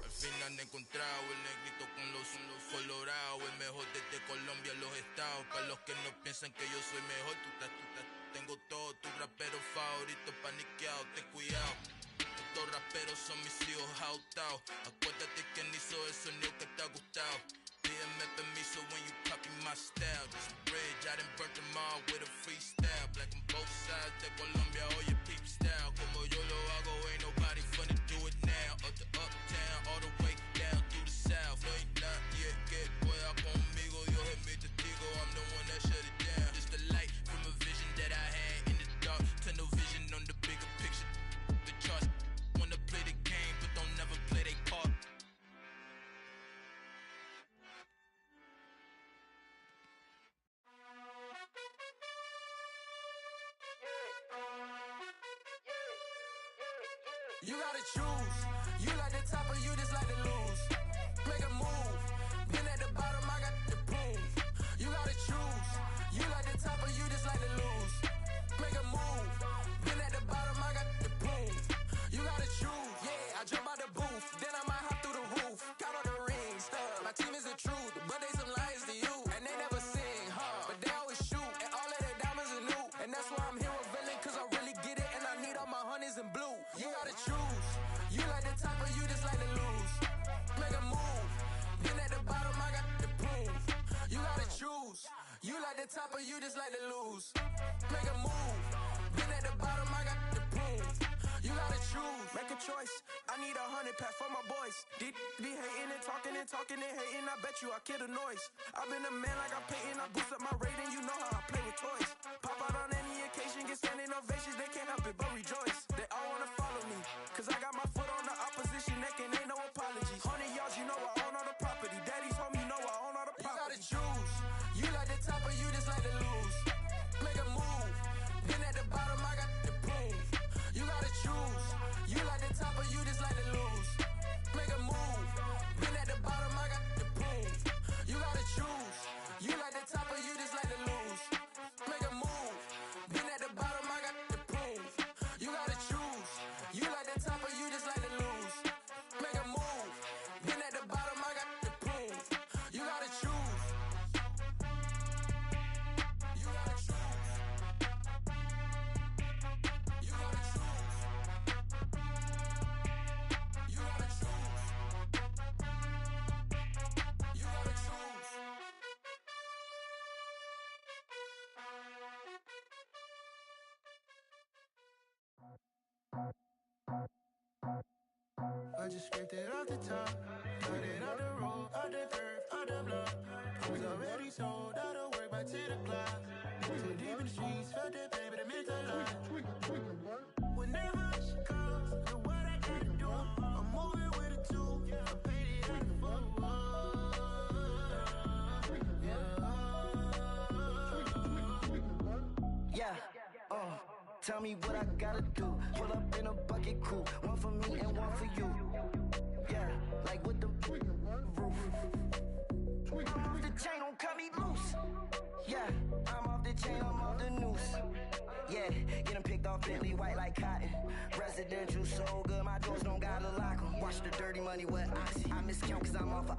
Al fin han encontrado el negrito con los colorados, el mejor desde Colombia, los estados. Para los que no piensan que yo soy mejor, tengo todos tus raperos favoritos paniqueados, ten cuidado. Estos raperos son mis hijos jautados. Acuérdate que ni hizo el sonido que te ha gustado. Pídeme permiso when you copy my style. This bridge, I done burnt them all with a freestyle. Black on both sides de Colombia, oye peep style. Como yo lo hago, ain't nobody funny do it now. Up to uptown, all the way down through the south. No hay nadie que pueda conmigo, Dios es mi testigo. I'm the one that shut it down. Just the light from a vision that I had in the dark. Tunnel vision on the bigger picture. The charts wanna play the game, but don't never play their part.
You gotta choose. You like the top or you just like to lose. Make a move. Been at the bottom, I got the proof. You gotta choose. You like the top or you just like to lose. Make a move. Been at the bottom, I got the proof. You gotta choose. Yeah, I jump out the booth, then I might hop through the roof. Count all the rings, stuff. My team is the truth, but they some liars to you. And they never sing, but they always shoot. And all of their diamonds are new. And that's why I'm here with villain, cause I really get it. And I need all my honeys in blue. You gotta choose. You like the top or you just like to lose. Make a move. Been at the bottom, I got the proof. You gotta choose. You like the top or you just like to lose. Make a move. Been at the bottom, I got the proof. You gotta choose. Make a choice. I need 100 pack for my boys. Be hating and talking and hating. I bet you I kill the noise. I've been a man like I'm Peyton. I boost up my rating. You know how I play with toys. Pop out on any occasion, get standing ovations. They can't help it but rejoice. They all wanna follow me, cause I got my foot on the opposition neck and ain't no apologies. 100 yards, you know I own all the property. Daddy's home, you know I own all the property. You gotta choose. You like the top or you just like to lose. Make a move. Been at the bottom, I got the proof. You gotta choose. You like the top or you just like to lose. Make a move. Been at the bottom, I got the proof. You gotta choose. You like the top or you just like to lose. Make a move. Been at the bottom, I got the proof. You gotta I just scraped it off the top, cut it out the road, out the curve, out the block. I was already sold, out of work by 10 o'clock. Too deep in the streets, felt that baby, the mental lie. Whenever she calls, do what I gotta do. I'm moving with a two, I paid it out the full.
Yeah, tell me what I gotta do. Pull up in a bucket crew, one for me and one for you. Yeah, like with the roof. I'm off the chain, don't cut me loose. Yeah, I'm off the chain, I'm off the noose. Yeah, getting picked off Bentley, white like cotton. Residential so good, my doors don't gotta lock 'em. Watch the dirty money with Oxy. I miscount cause I'm off a...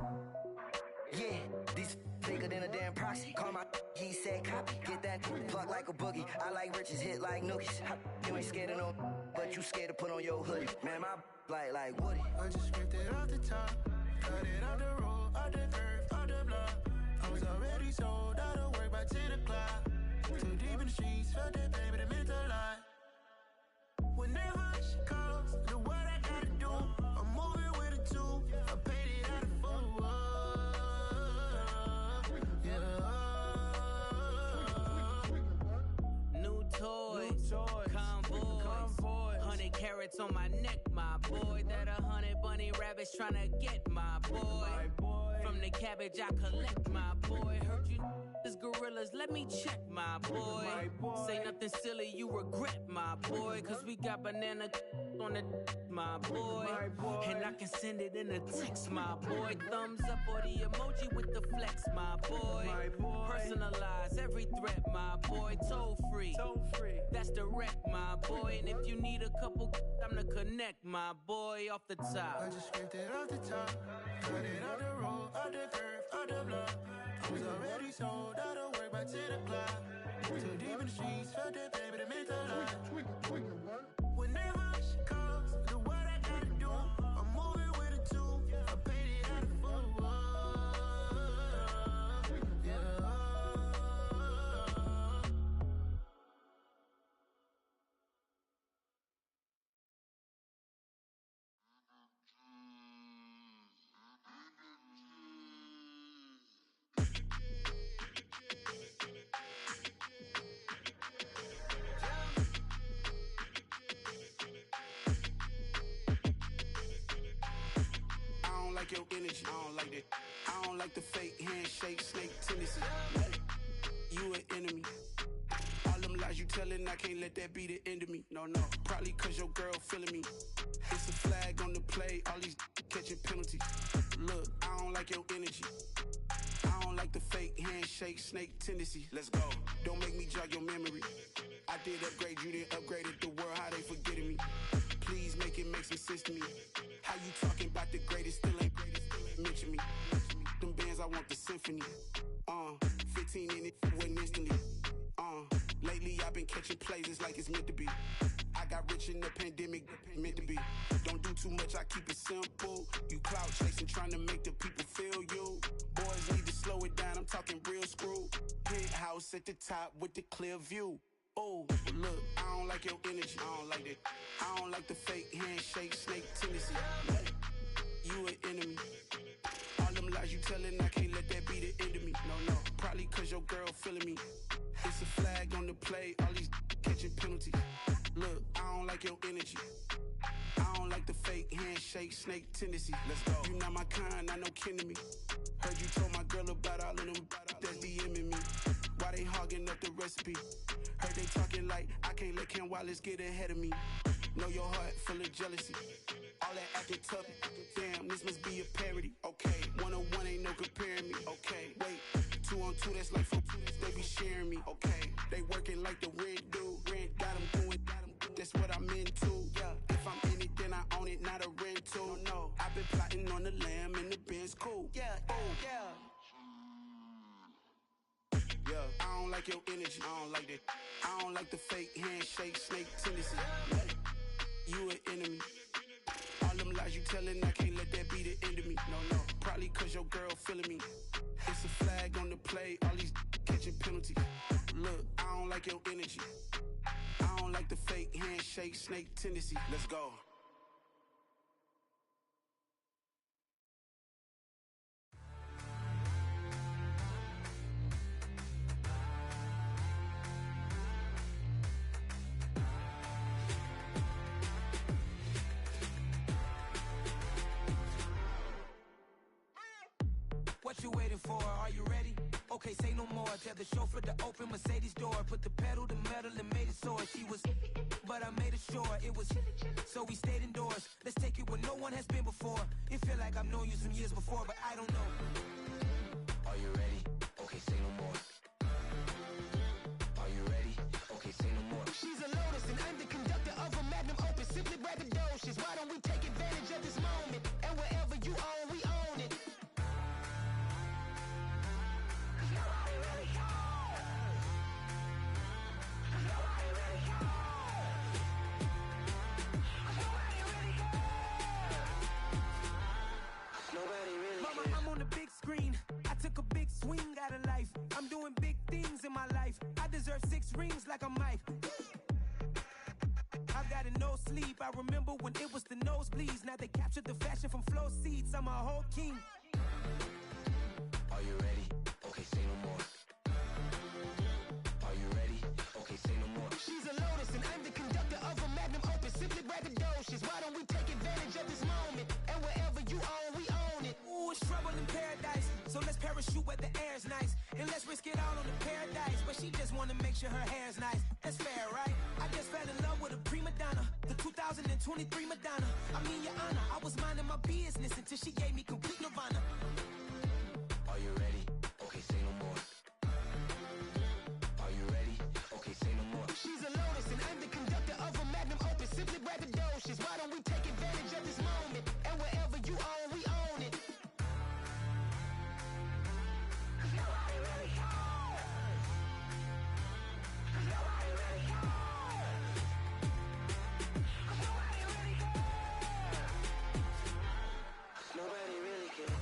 Yeah, these bigger than a damn proxy. Call my he said copy. Get that plug like a boogie. I like riches, hit like nookies. You ain't scared of no, but you scared to put on your hoodie. Man, my like Woody.
I just scraped it off the top, cut it out the road, out the curve, out the block. I was already sold, out of work by 10 o'clock. Too deep in the streets, felt that baby, the mental lie. Whenever she calls, do what I gotta do. I'm moving with a two, I paid it out of full.
New toys, convoys, 100 carats on my neck, my boy. That 100 bunny rabbits tryna get my boy. From the cabbage I collect, my boy. Heard you is gorillas, let me check, my boy. Say nothing silly, you regret, my boy. Cause we got banana on the my boy. And I can send it in a text, my boy. Thumbs up or the emoji with the flex, my boy. Personalize every threat, my boy. Toll free, that's direct, my boy. And if you need a couple, I'm to connect, my boy, off the top.
I just scraped it off the top, cut it out the road, out the curve, out the block. I was already sold, out of work by 10 o'clock. Too deep in the streets, felt that baby, the mental lie. Whenever she calls, do what I gotta do. I'm moving with a two, I paid it out of full.
Your energy, I don't like that. I don't like the fake handshake, snake tendency. You an enemy. All them lies you telling, I can't let that be the end of me. No, probably cause your girl feeling me. It's a flag on the play, all these catching penalties. Look, I don't like your energy. I don't like the fake handshake, snake tendency. Let's go. Don't make me jog your memory. I did upgrade, you didn't upgrade it. The world, how they forgetting me. Please make it make some sense to me. How you talking about the greatest, still ain't mention me. Them bands, I want the symphony. 15 in it, wasn't instantly. Lately I've been catching plays, it's like it's meant to be. I got rich in the pandemic, meant to be. Don't do too much, I keep it simple. You clout chasing, trying to make the people feel you. Boys need to slow it down, I'm talking real screw. Penthouse at the top with the clear view. Oh, look, I don't like your energy, I don't like that. I don't like the fake handshake, snake tendency. You an enemy. All them lies you telling, I can't let that be the end of me. No, probably cause your girl feeling me. It's a flag on the play, all these catching penalties. Look, I don't like your energy. I don't like the fake handshake, snake tendency. Let's go. You not my kind, I know kin to me. Heard you told my girl about all of them that's DMing me. Why they hogging up the recipe? Heard they talking like I can't let Ken Wallace get ahead of me. Know your heart full of jealousy. All that acting tough, damn, this must be a parody. Okay, 1-on-1 ain't no comparing me. Okay, wait, 2-on-2, that's like 4, they be sharing me. Okay, they working like the rent do. Rent got them doing, that's what I'm into. Yeah, if I'm in it, then I own it, not a rental. No, I've been plotting on the lamb and the Benz cool. Yeah, oh, yeah. Yeah, I don't like your energy, I don't like that. I don't like the fake handshake, snake tendency. You an enemy. All them lies you telling, I can't let that be the end of me. No, probably cause your girl feeling me. It's a flag on the play, all these catching penalties. Look, I don't like your energy. I don't like the fake handshake, snake tendency. Let's go.
What you waiting for? Are you ready? Okay, say no more. Tell the chauffeur to open Mercedes door. Put the pedal to metal and made it soar. She was, but I made it sure it was. So we stayed indoors. Let's take it where no one has been before. It feel like I've known you some years before, but I don't know. Are you ready? Okay, say no more. Are you ready? Okay, say no more. She's a Lotus and I'm the conductor of a Magnum Opus. Simply braggadocious. Why don't we take advantage of this moment? And wherever you own, we own it. Screen. I took a big swing out of life. I'm doing big things in my life. I deserve 6 rings like I'm Mike. I've got no sleep. I remember when it was the nosebleeds. Now they captured the fashion from flow seats. I'm a whole king. Are you ready? Okay, say no more. Are you ready? Okay, say no more. She's a Lotus and I'm the conductor of a Magnum Opus. Simply braggadocious. Why don't we take advantage of this moment? And wherever you own, we own it. Ooh, it's trouble in paradise. So let's parachute where the air's nice. And let's risk it all on the paradise. But she just wanna make sure her hair's nice. That's fair, right? I just fell in love with a prima donna. The 2023 Madonna. I mean, your honor, I was minding my business until she gave me complete nirvana. Are you ready? Okay, say no more. Are you ready? Okay, say no more. She's a Lotus and I'm the conductor of a Magnum Opus. Simply braggadocious. Why don't we take advantage of this moment? And wherever you own, we own it. Nobody really cares.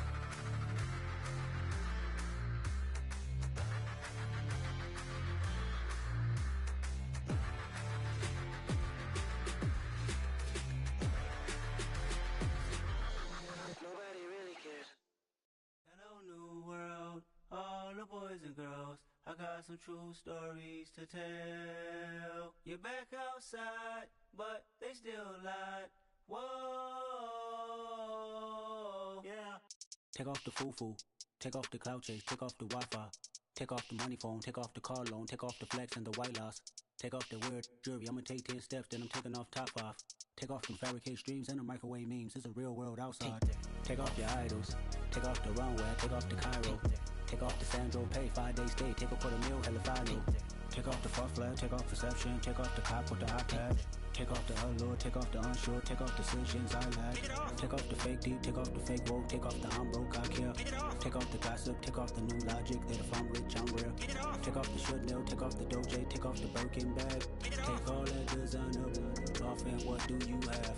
Nobody really cares.
Hello, new world, all the boys and girls. I got some true stories to tell. You're back outside, but they still lied. Whoa, yeah.
Take off the foo-foo, take off the cloud chase, take off the Wi-Fi, take off the money phone, take off the car loan, take off the flex and the white loss, take off the weird jewelry. I'ma take 10 steps, then I'm taking off top 5. Take off them fabricate streams and the microwave memes. It's a real world outside. Take off your idols, take off the runway, take off the Cairo, take off the Sandro Pay, 5-day stay, take off for the meal, hella follow. Take off the fuck flag, take off perception, take off the cop with the iPad. Take off the allure, take off the unsure, take off decisions I lack. Take off the fake deep, take off the fake woke, take off the I'm broke, I care. Take off the gossip, take off the new logic that if I'm rich, I'm real. Take off the Chanel, take off the Doja, take off the Birkin bag. Take all that designer off and what do you have?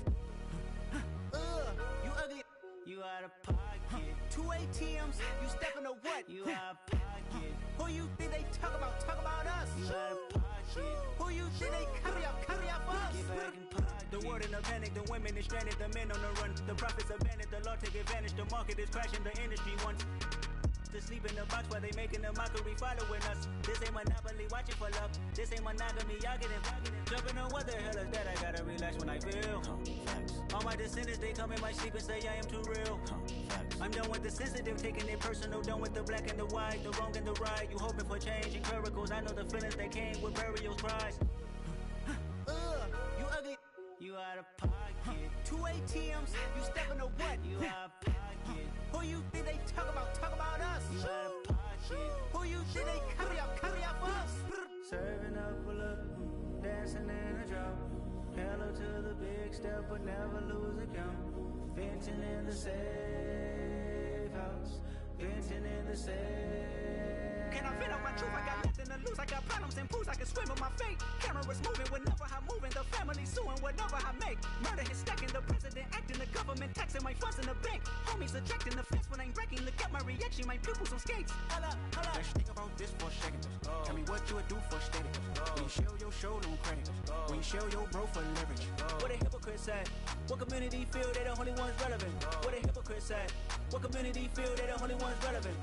You ugly, you out of pocket. 2 ATMs, you stepping to what? You out of pocket.
Who you think they talk about us?
You out of pocket.
Who you think they carry up us?
Get back in pocket.
The world in a panic, the women is stranded, the men on the run. The profits abandoned, the law take advantage, the market is crashing, the industry wants to sleep in the box while they making a mockery following us. This ain't Monopoly, watching for love. This ain't monogamy, y'all getting jumping on what the hell is that? I gotta relax when I feel. All my descendants, they come in my sleep and say I am too real. I'm done with the sensitive, taking it personal. Done with the black and the white, the wrong and the right. You hoping for change and miracles. I know the feelings that came with burial cries.
You ugly.
You out of pocket.
2 ATMs, you stepping to what?
You out of pocket.
Who you think they talk about us?
You out of pocket.
Who you think they carry up us?
Serving up a look, dancing in a drop. Hello to the big step, but never lose a count. Venting in the safe house. Venting in the safe.
Can I vent out my truth? I got nothing to lose. I got problems and pools. I can swim with my fate. Cameras moving whenever I'm moving. The family suing whatever I make. Murder is stacking. The president acting. The government taxing my funds in the bank.
call me subtracting the flex when I'm breaking. Look at my reaction, my pupils on skates. Hold up. Let's think about this for a second. Tell me what you would do for steady. When you show your show, no credit. When you show your bro for leverage. What a hypocrite said. What community feel they the only ones relevant? What a hypocrite said. What community feel they the only ones relevant?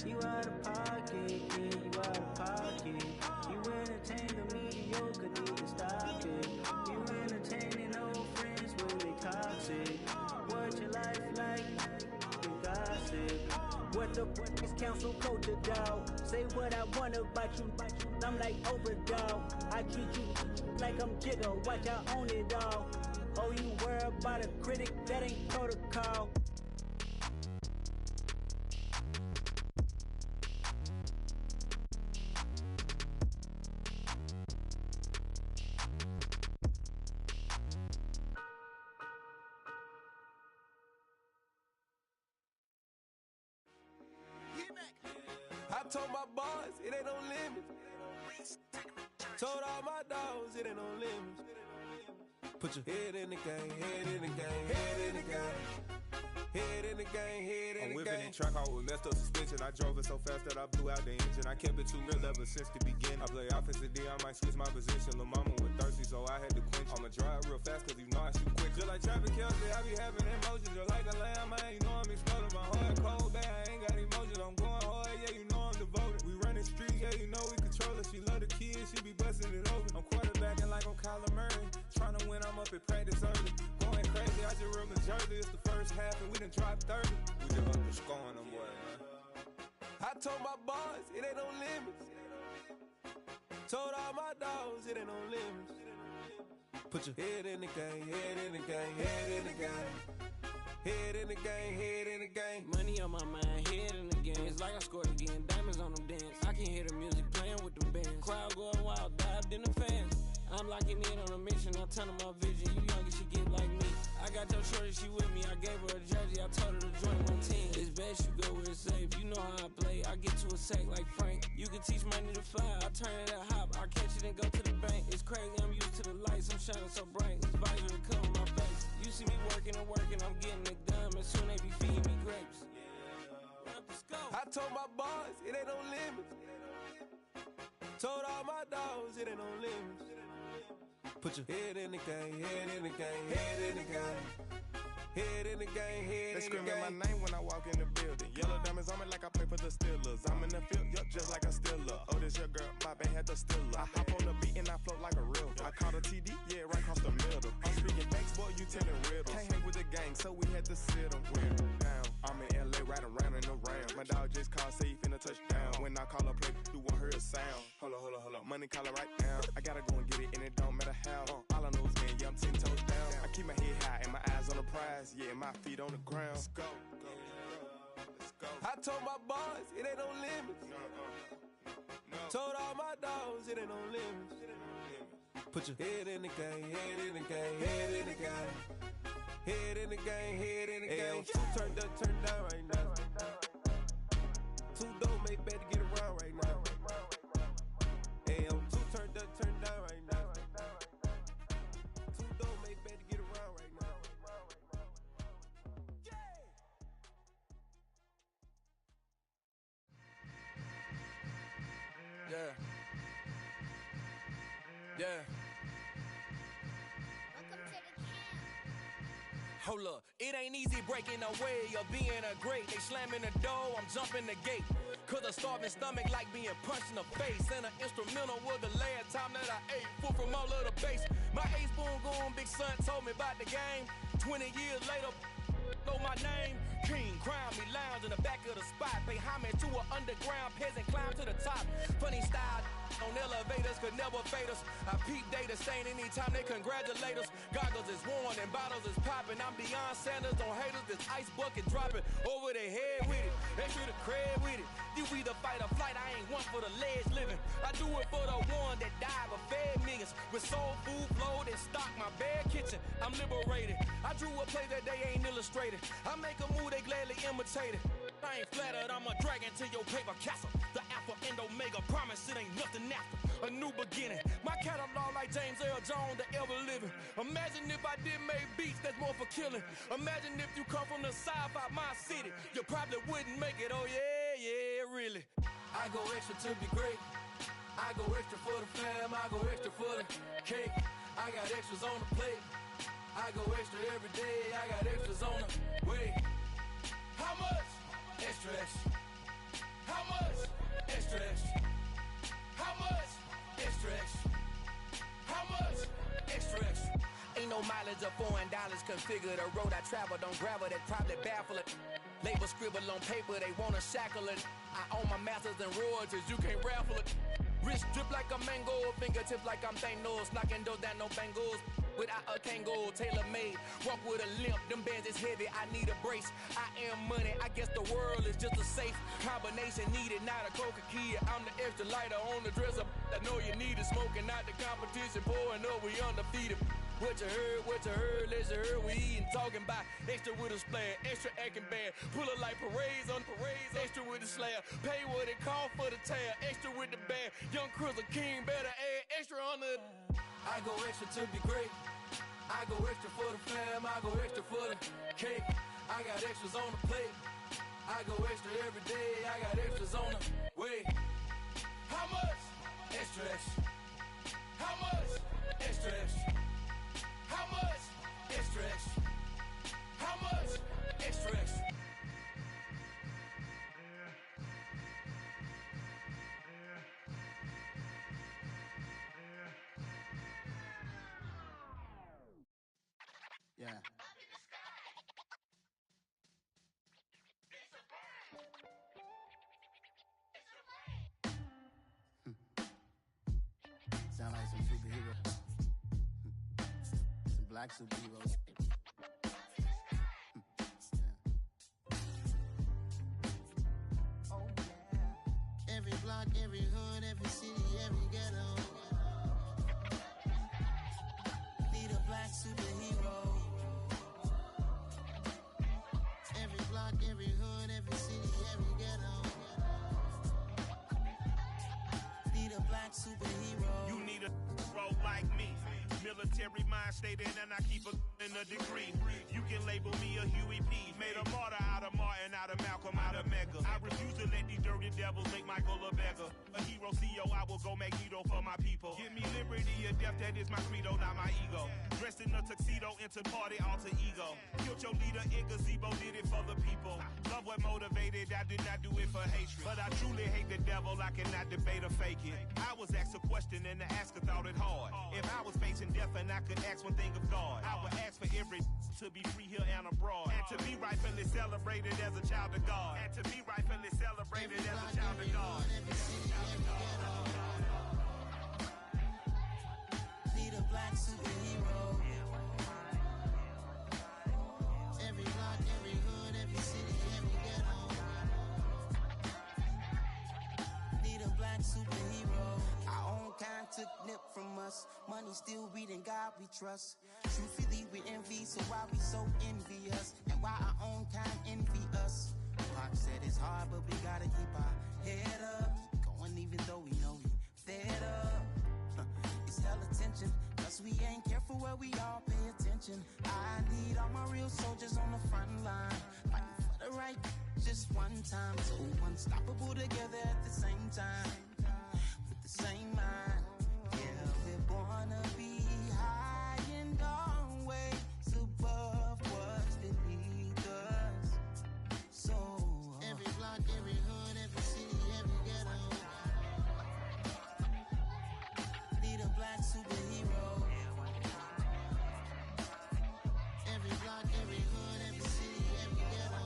You out of pocket, yeah, you out of pocket. You entertain the mediocre, need to stop it. You entertaining old friends when they toxic. What your life like? You gossip. What the fuck is council culture, dog? Say what I want about you, I'm like overdog. I treat you like I'm Jigga, watch I own it all. Oh, you worry about a critic, that ain't protocol.
I told my boys, it ain't no limits. Told all my dogs, it ain't no limits. Put your head in the game, head in the game, head in the game. Head in the game, head in the game.
I'm whipping in track, I was messed up suspension. I drove it so fast that I blew out the engine. I kept it too real ever since the beginning. I play offensive D, I might switch my position. Lil' mama was thirsty, so I had to quench. I'ma drive real fast, cause you know I shoot quick. Just like Travis Kelce, I be having emotions. Just like a lamb, man, you know I'm exploding. My heart cold, bad, I ain't got emotions. I'm going hard, yeah, you know I'm devoted. We running streets, yeah, you know we control it. She love the kids, she be busting it open. I'm quarterbacking like I'm Kyler Murray. Trying to win, I'm up at practice early. Going crazy, I just ripped the jersey. It's the first half and we done dropped 30. We just underscoring them, boy, man.
I told my boys, it ain't no limits. Told all my dogs, it ain't no limits. Put your head in the game, head in the game, head in the game. Head in the game, head in the game.
Money on my mind, head in the game. It's like I scored again, diamonds on them dance. I can hear the music playing with them bands. Crowd going wild, dived in the fans. I'm locking in on a mission, I tell her my vision. You younger, she get like me. I got your shorty, she with me. I gave her a jersey, I told her to join my team. It's best you go where it's safe. You know how I play. I get to a sack like Frank. You can teach money to fly. I turn it at hop. I catch it and go to the bank. It's crazy, I'm used to the lights. I'm shining so bright. This visor to cover my face. You see me working and working, I'm getting it done. And soon they be feeding me grapes.
I told my boys, it ain't no limits. Told all my dogs, it ain't no limits. Put your head in the game, head in the game, head in the game. Head in the game, head
They
in the
screaming
game.
my name when I walk in the building. Yellow diamonds on me like I play for the Steelers. I'm in the field, yup, just like a Steeler. Oh, this your girl, my band had the Steeler. I hop on the beat and I float like a real. I caught a TD, yeah, right across the middle. I'm speaking facts, boy, you telling riddles. Can't hang with the gang, so we had to sit them down. I'm in LA, riding round and around. My dog just called, say he finna touchdown. When I call a play, you won't hear a sound. Hold up, hold up, hold up. Money call it right now. I gotta go and get it, and it don't matter how. All I know is, man, yeah, I'm 10 toes down. I keep my head high and my eyes on the prize. Yeah, my feet on the ground. Let's go. Let's go.
I told my boys, it ain't no limits. Told all my dogs, it ain't no limits. Put your head in the game, head in the game, head in the game. Head in the game, head in the game. Two turned up, turned down right now. Two don't make better get around right now. Two turned up, turned down right now. Two don't make better get around right now.
Yeah. Yeah. Hold up, it ain't easy breaking away or being a great. They slamming the door, I'm jumping the gate. Cause a starving stomach like being punched in the face. And an instrumental was the last time that I ate. Food from all of the bass. My ace spoon going, big son told me about the game. 20 years later, know my name. King, crown me, lounge in the back of the spot. Pay homage to an underground peasant, climb to the top. Funny style on elevators could never fade us. I peep data stain anytime they congratulate us. Goggles is worn and bottles is popping. I'm Deion Sanders on haters, this ice bucket dropping over their head with it. They should have cred with it. You either fight or flight, I ain't one for the ledge living. I do it for the one that died but fed millions. With soul food flowed and stocked my bare kitchen. I'm liberated. I drew a play that they ain't illustrated. I make a move they gladly imitated. I ain't flattered, I'm a dragon to your paper castle. The alpha and omega, promise it ain't nothing after. a new beginning. My catalog like James Earl Jones, the ever living. Imagine if I did make beats that's more for killing. Imagine if you come from the south out my city, you probably wouldn't make it. Oh yeah, really. I go extra to be great. I go extra for the fam, I go extra for the cake. I got extras on the plate. I go extra every day, I got extras on the way. How much? Extra, extra. How much? Extra, extra. How much? Extra, extra. How much? Extra, extra. Ain't no mileage of $4 configure the road I travel. Don't gravel, that probably baffle it. Label scribble on paper, they wanna shackle it. I own my masters and royalties, you can't raffle it. Wrist drip like a mango, fingertips like I'm Thanos. Knocking doors down, no bangles. Without a Kango, tailor-made. Walk with a limp, them bands is heavy, I need a brace. I am money, I guess the world is just a safe combination needed, not a coca key. I'm the extra lighter on the dresser. I know you need it, smoking out the competition, pouring up, we undefeated. What you heard, let's hear we eatin', talking about extra with a splash, extra acting bad, pull it like parades on parades, extra with the slab, pay what it cost for the tab, extra with the band, young Crystal King better add extra on the. I go extra to be great, I go extra for the fam, I go extra for the cake, I got extras on the plate, I go extra every day, I got extras on the way. How much? Extra, extra. How much? Extra, extra. How much? Extra, extra. How much? Extra, extra.
Yeah. Sound like some superhero. Some black superheroes. Oh yeah. Every block, every hood, every city, every ghetto. Need a black superhero. Every block, every hood, every city, every ghetto. Need a black superhero.
You need a role like me. Military mind stated, and I keep in a degree. You can label me a Huey P. Made a martyr out of Martin, out of Malcolm, out of Mega. I refuse to let these dirty devils make Michael a beggar. A hero CEO, I will go Magneto for my people. Give me liberty or death, that is my credo, not my ego. Dressed in a tuxedo, into party, alter ego. Killed your leader in gazebo, did it for the people. Love what motivated, I did not do it for hatred. But I truly hate the devil, I cannot debate or fake it. I was asked a question and the asker thought it hard. If I was facing death and I could ask one thing of God, I would ask for every to be free here and abroad, and to be rightfully celebrated as a child of God, and to be rightfully celebrated as a child of God.
Need a black superhero. Every block, every hood, every city, every ghetto. Need a black superhero. Our own kind took nip from us. Money still reading God we trust. Truthfully we envy, so why we so envious? And why our own kind envy us? Pac said it's hard, but we gotta keep our head up. Going even though we know we fed up. It's hell attention, cause we ain't careful where we all pay attention. I need all my real soldiers on the front line, fighting for the right just one time. So unstoppable together at the same time, with the same mind. Yeah, we're gonna be high and always above what's beneath us. So every block, every hood, every city, every ghetto. Need a black superhero. Every block, every hood, every city, every ghetto.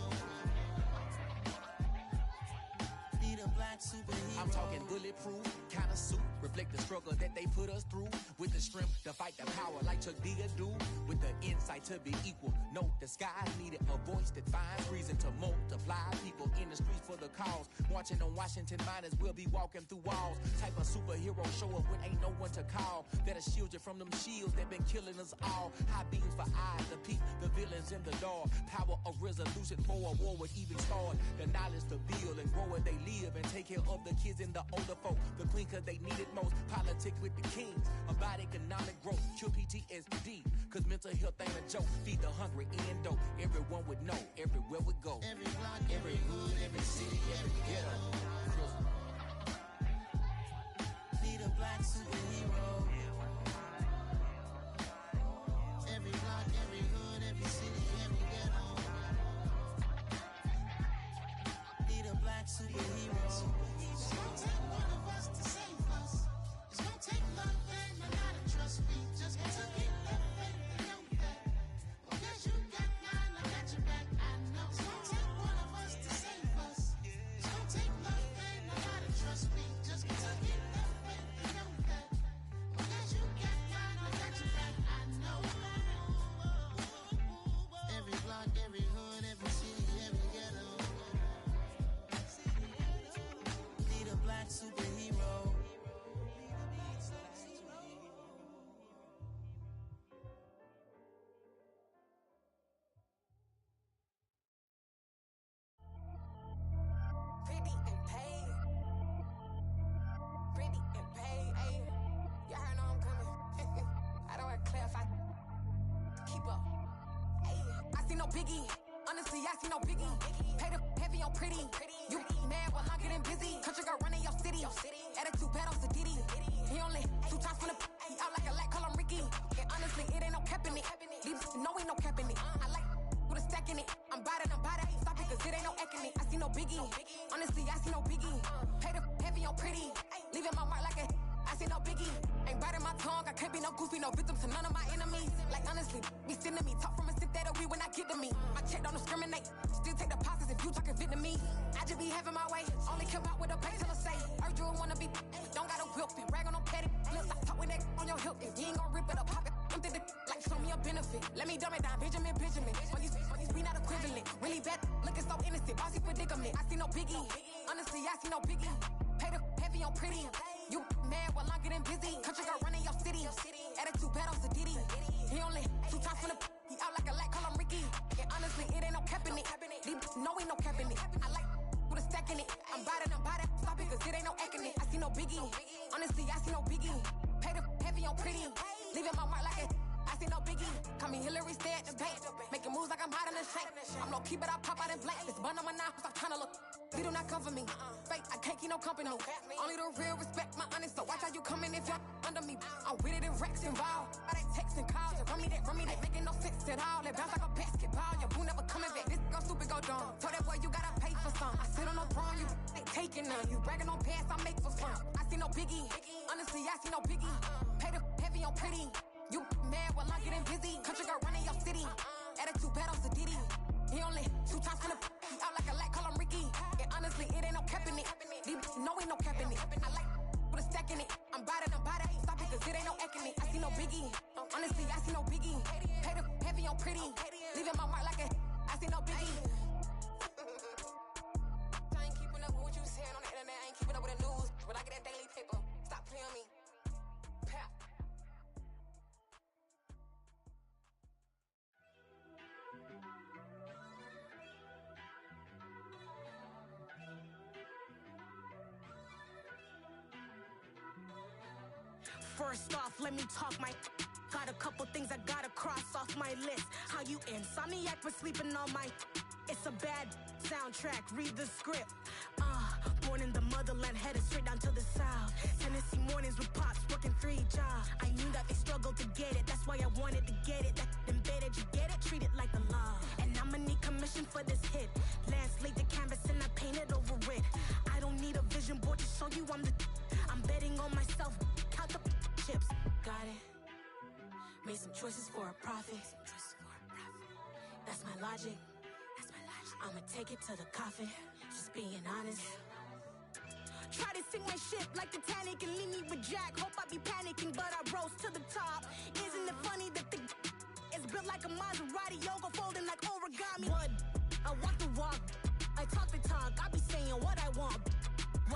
Need a black superhero.
I'm talking bulletproof, kind of suit, reflect the struggle that they put us through. With the strength to fight the power like Chuck D do. With the insight to be equal, no
The skies needed a voice that finds reason to multiply. People in the streets for the cause. Marching on Washington miners will be walking through walls. Type of superhero show up when ain't no one to call. That'll shield you from them shields that been killing us all. High beams for eyes to peep the villains in the dark. Power of resolution for a war would even start. The knowledge to build and grow where they live and take care of the kids and the older folk. The queen cause they need it most. Politics with the kings. About economic growth. Cure PTSD. Cause mental health ain't a joke. Feed the hungry and dope. Everyone would know. Everywhere we go.
Every block, every hood, every city, every ghetto. Need a black superhero. Every block, every hood, every city, every ghetto. Need a black superhero. It's gonna take one of us to save us. It's gonna take love and a lot of trust me. Just to get love and to know that. Because you got mine, I got your back, I know. It's gonna take one of us to save us. It's gonna take love and a lot of trust me. Just to get love and to know that. Because you got mine, I got your back, I know. Every block, every hood, every city, every ghetto. Need a black superhero.
Pretty and paid. Pretty and paid, ayy. Y'all heard know I'm coming. I don't want to clarify. Keep up. Ayy. I see no biggie. Honestly, I see no biggie. Pay the heavy on pretty. You mad while I'm getting busy. Country girl running your city. Attitude bad on Sadidi. He only 2 times from the he out like a lack, call him Ricky. And honestly, it ain't no cap in it. These know ain't no cap in it. I like with a stack in it. I'm bout it. Stop it, cause it ain't no acting it. I see no biggie. Honestly, I see no biggie. Pay the heavy on pretty. Leaving my mark like a I see no biggie. Ain't biting my tongue. I can't be no goofy, no victim to none of my enemies. Like honestly, be sending me talk from a sip that we when I get to me. My check don't discriminate. Still take deposits if you talking Vietnamese. I just be having my way. Only care about what the pay teller say. Urge you wanna be. Don't gotta whip it. Rag on petty. Let's stop talk with that on your hip. If you ain't gon' rip it up, pop it. Empty the like show me a benefit. Let me dumb it down. Benjamin. We not equivalent. Really bad. Looking so innocent. Bossy predicament. I see no biggie. Honestly, I see no biggie. Pay the heavy on pretty. You mad while I'm getting busy. Country girl running your city. Attitude bad on Sadidi. He only 2 times from the he out like a lack, call him Ricky. And honestly, it ain't no cap in it. These know ain't no cap in it. I like with a stack in it. I'm bout it. Stop it, cause it ain't no acting it. I see no biggie. Honestly, I see no biggie. Pay the heavy on pretty. Leaving my mark like a I see no biggie. Call me Hillary, stay at the bank. Making moves like I'm hot in the shank. I'm low key, but I pop out in blank. This bun on my knife, stop trying to look. They do not come for me. Fake, I can't keep no company. Only the real respect my honest. So watch how you come in if you're under me. I'm with it in Rex involved. I they text and calls and run me that. Making no sense at all. They bounce like a basketball. Your boo never coming back. This go stupid, go dumb. Told that boy you gotta pay for some. I sit on no throne, you ain't taking none. You bragging on pants, I make for fun. I see no biggie. Honestly, I see no biggie. Pay the heavy on pretty. You mad while I'm getting busy. Country girl running your city. Attitude bad on Sadidi. He only 2 times from the he out like a lack, call him Ricky. And honestly, it ain't no cap in it. These know ain't no cap in it. I like with a stack in it. I'm bout it. Stop it, cause it ain't no acting it. I see no biggie. Honestly, I see no biggie. Pay the heavy on pretty. Leaving my mark like a I see no biggie. I ain't keeping up with what you saying on the internet. I ain't keeping up with the news. But I get that daily paper. Stop playing on me. Pap.
First off, let me talk my got a couple things I gotta cross off my list. How you insomniac for sleeping on my it's a bad soundtrack, read the script. Born in the motherland, headed straight down to the south. Tennessee mornings with pops, working 3 jobs. I knew that they struggled to get it, that's why I wanted to get it. That embedded, you get it, treat it like a law. And I'ma need commission for this hit. Lance laid the canvas and I painted over it. I don't need a vision board to show you I'm betting on myself, count the chips. Got it. Made some choices for a profit. That's my logic. I'ma take it to the coffin. Just being honest. Try to sink my ship like Titanic and leave me with Jack. Hope I be panicking, but I rose to the top. Isn't it funny that the is built like a Maserati, yoga folding like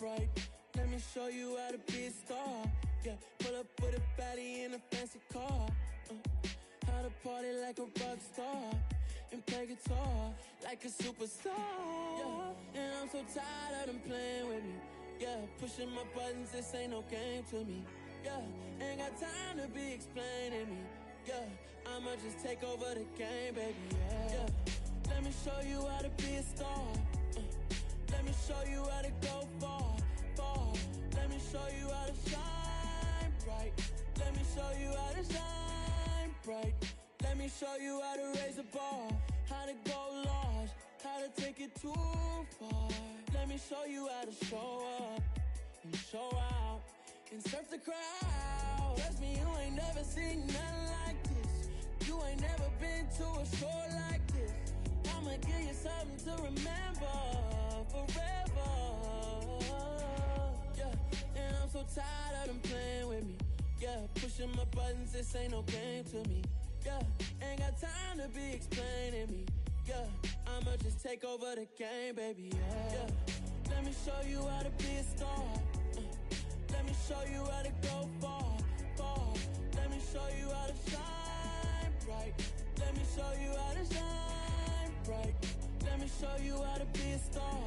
bright. Let me show you how to be a star. Yeah, pull up with a baddie in a fancy car. How to party like a rock star and play guitar like a superstar. Yeah, and I'm so tired of them playing with me. Yeah, pushing my buttons, this ain't no game to me. Yeah, ain't got time to be explaining me. Yeah, I'ma just take over the game, baby. Yeah, let me show you how to be a star. Let me show you how to go far, far. Let me show you how to shine bright. Let me show you how to shine bright. Let me show you how to raise a bar, how to go large, how to take it too far. Let me show you how to show up and show out and surf the crowd. Trust me, you ain't never seen nothing like this. You ain't never been to a show like this. I'ma give you something to remember forever. Yeah, and I'm so tired of them playing with me. Yeah, pushing my buttons, this ain't no game to me. Yeah, ain't got time to be explaining me. Yeah, I'ma just take over the game, baby. Yeah, let me show you how to be a star. Let me show you how to go far, far. Let me show you how to shine bright. Let me show you how to shine bright. Let me show you how to be a star.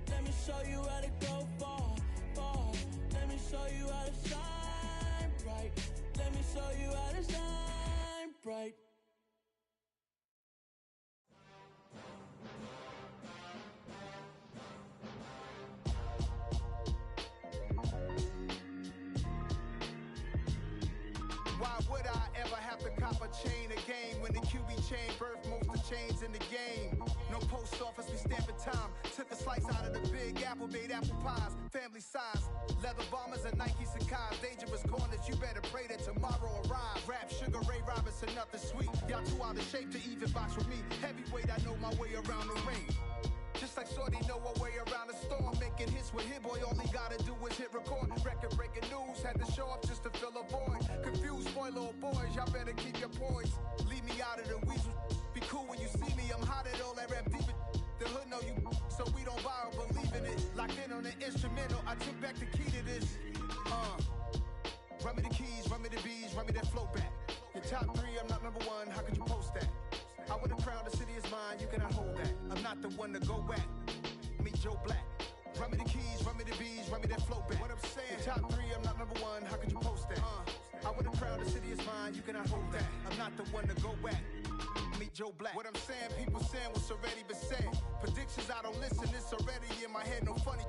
Let me show you how to go far, far. Let me show you how to shine bright. Let me show you how to shine bright.
Why would I ever have to cop a chain again when the QB chain birthed most of the chains in the game? No post office, we stamping time. Took a slice out of the big apple, made apple pies, family size. Leather bombers and Nike Sacai's. Dangerous corners, you better pray that tomorrow arrives. Rap, Sugar Ray Robinson, nothing sweet. Y'all too out of shape to even box with me. Heavyweight, I know my way around the ring. Just like Shorty know her way around the storm. Making hits with Hit Boy, all he gotta do is hit record. Record breaking news, had to show up just to fill a void. Confused boy, little boys, y'all better keep your poise. Leave me out of the weasel. Be cool when you see me, I'm hot at all that rap deep. The hood know you, so we don't borrow, believe in it. Locked in on the instrumental, I took back the key to this. Run me the keys, run me the bees, run me that flow back. Your top three, I'm not number one, how could you post that? I would've crowned the city is mine, you cannot hold that. I'm not the one to go back. Meet Joe Black. Run me the keys, run me the bees, run me that flow back. What I'm saying, your top three, I'm not number one, how could you post that? I would've crowned the city is mine, you cannot hold that. I'm not the one to go back. Meet Joe Black. What I'm saying, people saying what's already been said. Predictions, I don't listen, it's already in my head, no funny.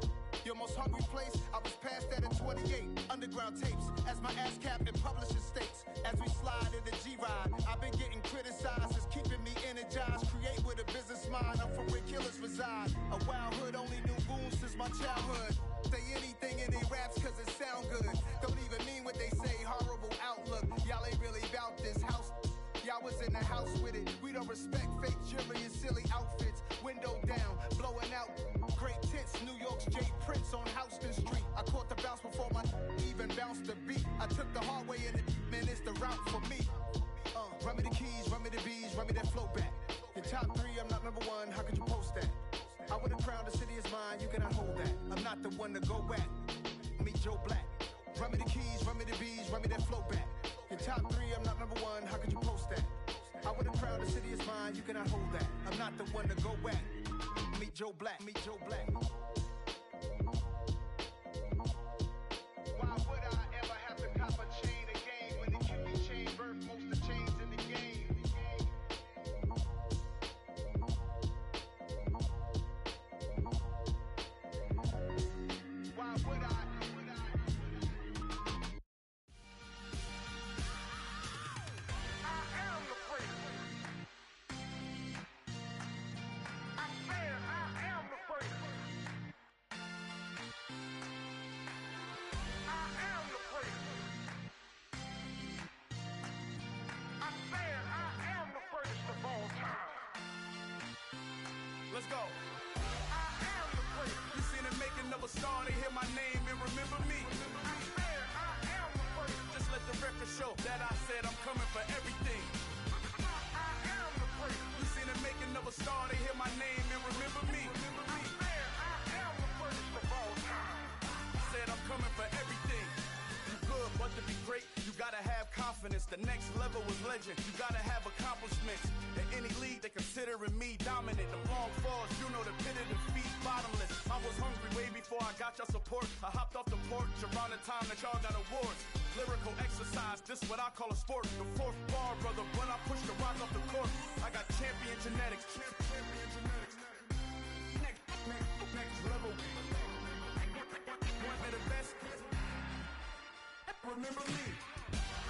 Your most hungry place, I was past that in 28. Underground tapes, as my ass cap in publishing states. As we slide in the G-Ride, I've been getting criticized, it's keeping me energized. Create with a business mind, I'm from where killers reside. A wild hood, only knew goons since my childhood. Say anything in they raps cause it sound good. Don't even mean what they say, horrible outlook. Y'all ain't really about this house. Y'all was in the house with it. We don't respect fake jewelry and silly outfits. Window down, blowing out. Great tits, New York's Jay Prince on Houston Street. I caught the bounce before my even bounced the beat. I took the hard way in it, man, it's the route for me. Run me the keys, run me the bees, run me that flow back. Your top three, I'm not number one, how could you post that? I would've crowned the city is mine, you cannot hold that. I'm not the one to go back. Meet Joe Black. Run me the keys, run me the bees, run me that flow back. Your top three, I'm not number one, how could you post that? I would've crowned the city is mine, you cannot hold that. I'm not the one to go back. Meet Joe Black, meet Joe Black. Why would I ever have to cop a chain again when the QB chain birthed most of the chains in the game? Why would I? Let's go. I am the first. You seen the making of a star, they hear my name and remember me. I swear I am the first. Just let the record show that I said I'm coming for everything. I am the first. You seen the making of a star, they hear my name and remember me. I swear I am the first of all time.
legend. You gotta have accomplishments. In any league, they considering me dominant. The long falls, you know the pit of defeat, bottomless. I was hungry way before I got your support. I hopped off the porch around the time that y'all got awards. Lyrical exercise, this what I call a sport. The fourth bar, brother, when I push the rock off the court. I got champion genetics. Champion genetics. Next level. One of the best. Remember me.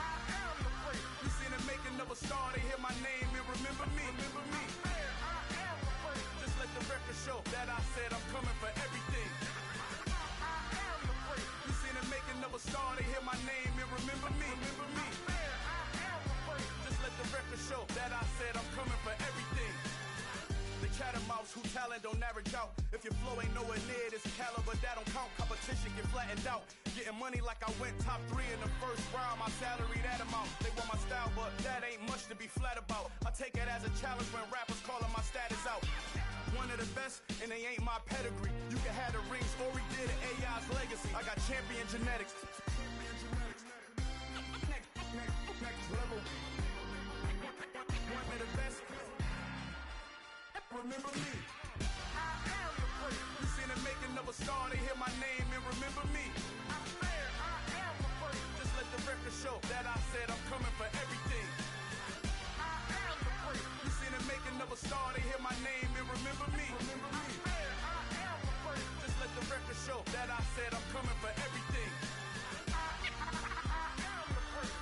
I am the great. You seen the making of a star, they hear my name and remember me. Remember me. I am the great. Just let the record show that I said I'm coming for everything. I am the great. You seen the making of a star, they hear my name and remember me. Remember me. I am the great. Just let the record show that I said I'm coming for everything. The chattermouths who talent don't average out. If your flow ain't nowhere near this caliber, that don't count. Competition get flattened out. Getting money like I went top 3 in the first round. My salary that amount. They want my style, but that ain't much to be flat about. I take it as a challenge when rappers calling my status out. One of the best, and they ain't my pedigree. You can have the rings, or we did it, AI's legacy. I got champion genetics. Next level. One of the best. Remember me. I am the great. You seen the making of a star, they hear my name and remember me. I said I am the great. Just let the record show that I said I'm coming for everything. I am the great. You seen the making of a star, they hear my name and remember me. Remember me. I said I am the great. Just let the record show that I said I'm coming for everything. I am the great.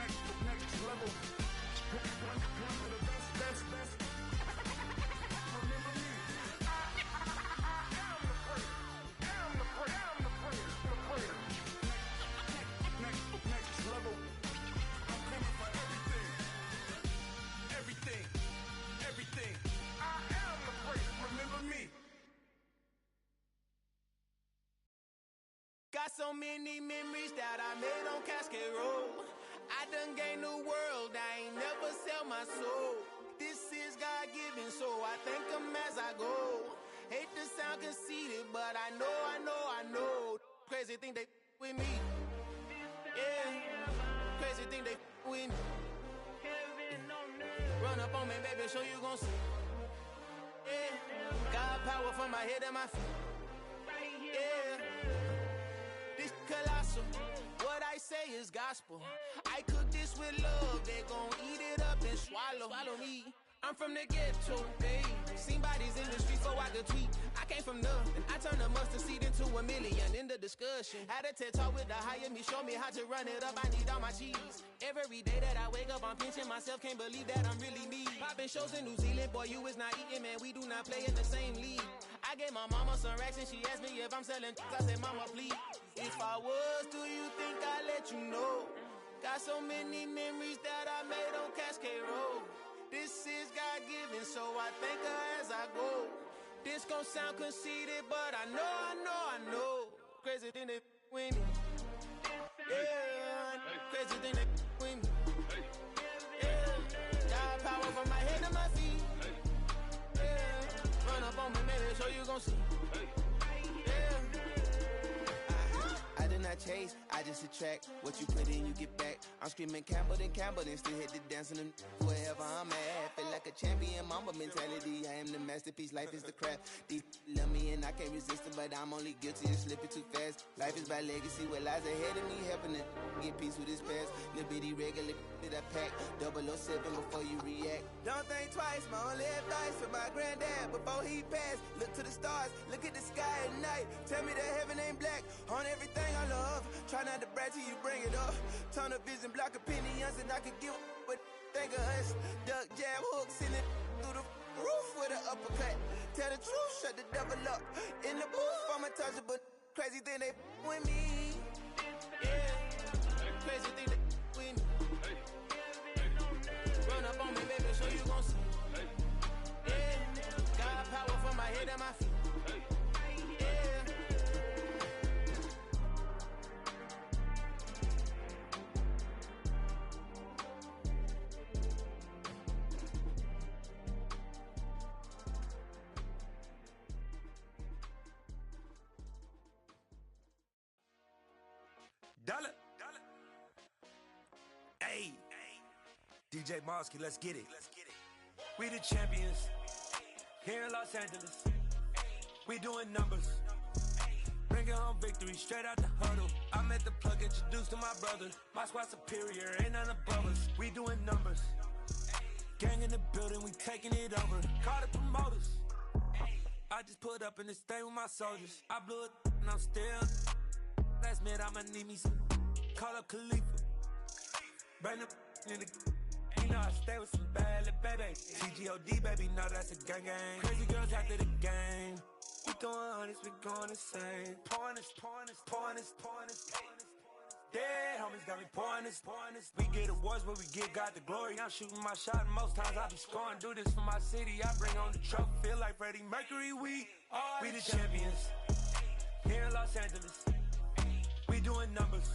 Next level. One of the best.
Got so many memories that I made on Cascade Road. I done gained the world, I ain't never sell my soul. This is God-given, so I thank him as I go. Hate to sound conceited, but I know. Crazy thing they with me. Yeah, crazy thing they with me. Run up on me, baby, show you gon' see. Yeah, got power from my head and my feet. Yeah. This colossal, what I say is gospel. I cook this with love, they gon' eat it up and swallow me. I'm from the ghetto, babe. Seen bodies in the streets so I could tweet. I came from nothing, I turned a mustard seed into a million in the discussion. Had a TED talk with the higher me, show me how to run it up, I need all my cheese. Every day that I wake up, I'm pinching myself, can't believe that I'm really me. Popping shows in New Zealand, boy, you is not eating, man, we do not play in the same league. I gave my mama some racks and she asked me if I'm selling I said, mama, please. If I was, do you think I'd let you know? Got so many memories that I made on Cascade Road. This is God-given, so I thank her as I go. This gon' sound conceited, but I know. Crazy thing they with me. Yeah, crazy thing they with me. Yeah, got power from my head to my feet. Yeah, run up on me, maybe so you gon' see. Yeah.
I do not chase, I just attract. What you put in, you get back. I'm screaming Campbell, then still hit the dancing and wherever I'm at. Feel like a champion, mamba mentality. I am the masterpiece, life is the craft. These love me and I can't resist it, but I'm only guilty of slipping too fast. Life is by legacy, what lies ahead of me, helping to get peace with this past. Little bitty regular that I pack, 007 before you react. Don't think twice, my only advice for my granddad before he passed. Look to the stars, look at the sky at night. Tell me that heaven ain't black on everything I love. Try not to brag till you bring it up. Tunnel vision, block opinions, and I could give what think of us. Duck jab hooks in it through the roof with an uppercut. Tell the truth, shut the devil up. In the booth, I'm untouchable. Crazy thing they with me.
Yeah, crazy thing they with me. Run up on me, baby, so you gon' see. Yeah, got power from my head and my feet.
Dollar. Hey,
DJ Mosky, let's get it. We the champions here in Los Angeles. We doing numbers. Bringing home victory straight out the huddle. I'm at the plug, introduced to my brother. My squad superior, ain't none above us. We doing numbers. Gang in the building, we taking it over. Call the promoters. I just put up in this thing with my soldiers. I blew it and I'm still. Last minute I'ma need me some. Call up Khalifa. Bring them in the. You know I stay with some bad little baby. TGOD baby, know that's a gang gang. Crazy girls after the game. We throwing hundreds, we going insane. Pouring this. Dead homies got me pouring this. We get awards, but we give God the glory. I'm shooting my shot, and most times I be scoring. Do this for my city, I bring on the trophy. Feel like Freddie Mercury, we the champions. Here in Los Angeles, we doing numbers.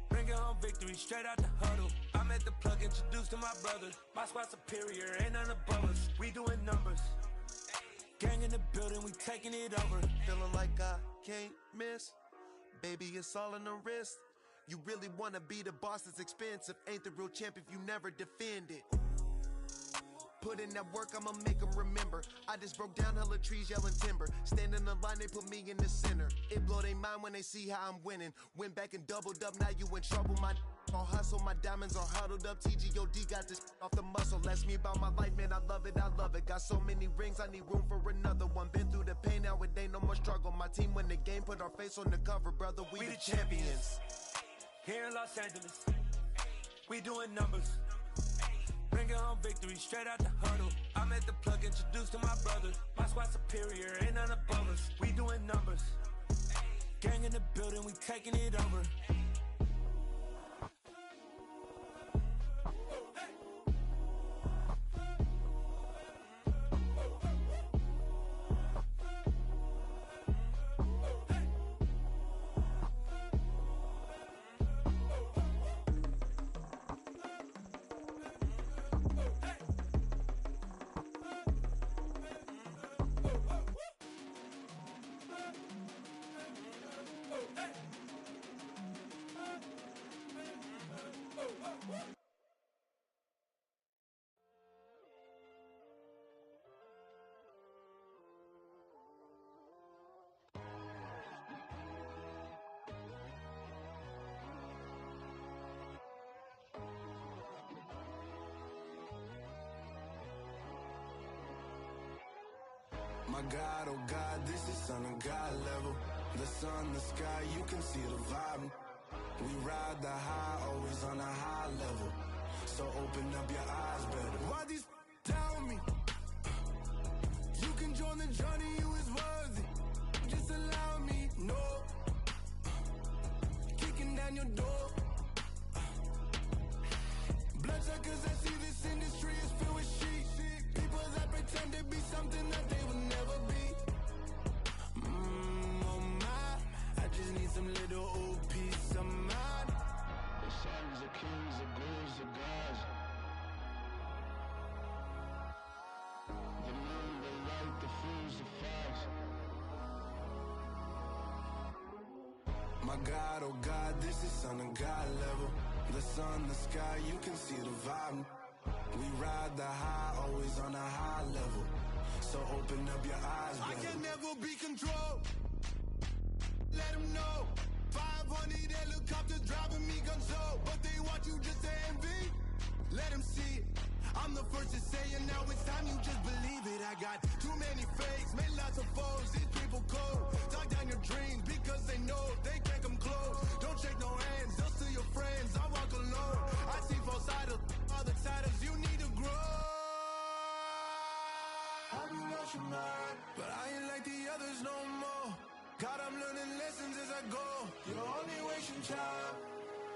Bringing home victory straight out the huddle. I'm at the plug, introduced to my brother. My squad superior, ain't none above us. We doing numbers. Gang in the building, we taking it over.
Feeling like I can't miss. Baby, it's all in the wrist. You really wanna be the boss, it's expensive. Ain't the real champ if you never defend it. Put in that work, I'ma make them remember. I just broke down hella trees, yelling timber. Stand in the line, they put me in the center. It blow they mind when they see how I'm winning. Went back and doubled up, now you in trouble. My all hustle, my diamonds are huddled up. TGOD got this off the muscle. Ask me about my life, man, I love it. Got so many rings, I need room for another one. Been through the pain, now it ain't no more struggle. My team win the game, put our face on the cover, brother. We the champions.
Here in Los Angeles, we doing numbers. Bringing home victory straight out the huddle. I'm at the plug, introduced to my brother. My squad superior, ain't none above us. We doing numbers. Gang in the building, we taking it over.
My God, oh God, this is son of God level. The sun, the sky, you can see the vibe. We ride the high, always on a high level. So open up your eyes better.
Why these tell me? You can join the journey, you is worthy. Just allow me, no. Kicking down your door. Bloodsuckers that see this industry is filled with shit. People that pretend to be something that they will never be. Oh my, I just need some little old peace of mind.
The sons of kings, the gurus, the gods. The moon, the light, the fools, the facts. My God, oh God, this is son of God level. The sun, the sky, you can see the vibe. We ride the high, always on a high level. So open up your eyes,
I
baby.
can never be controlled. Let them know. 500 helicopters driving me gonzo. But they want you just to envy. Let them see it. I'm the first to say it, now it's time you just believe it. I got too many fakes, made lots of foes. These people cold. Talk down your dreams because they know they can't come close. Don't shake no hands, they'll steal your friends. I walk alone. I see false idols, other titles, you need to grow. I've been watching mine, but I ain't like the others no more. God, I'm learning lessons as I go. You're only wasting time.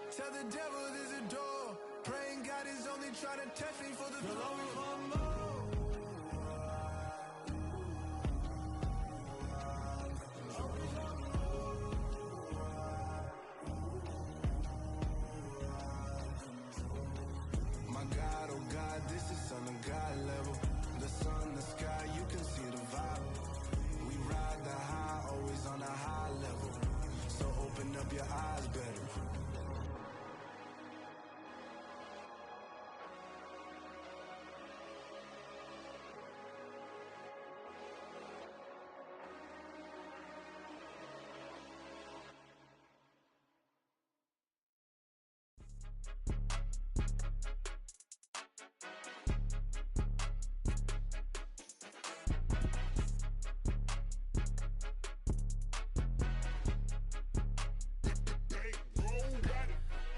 Tell the devil there's a door. Praying God is only trying to test me for the glory for more.
My God, oh God, this is son of God level. The sun, the sky, you can see the vibe. We ride the high, always on a high level. So open up your eyes better.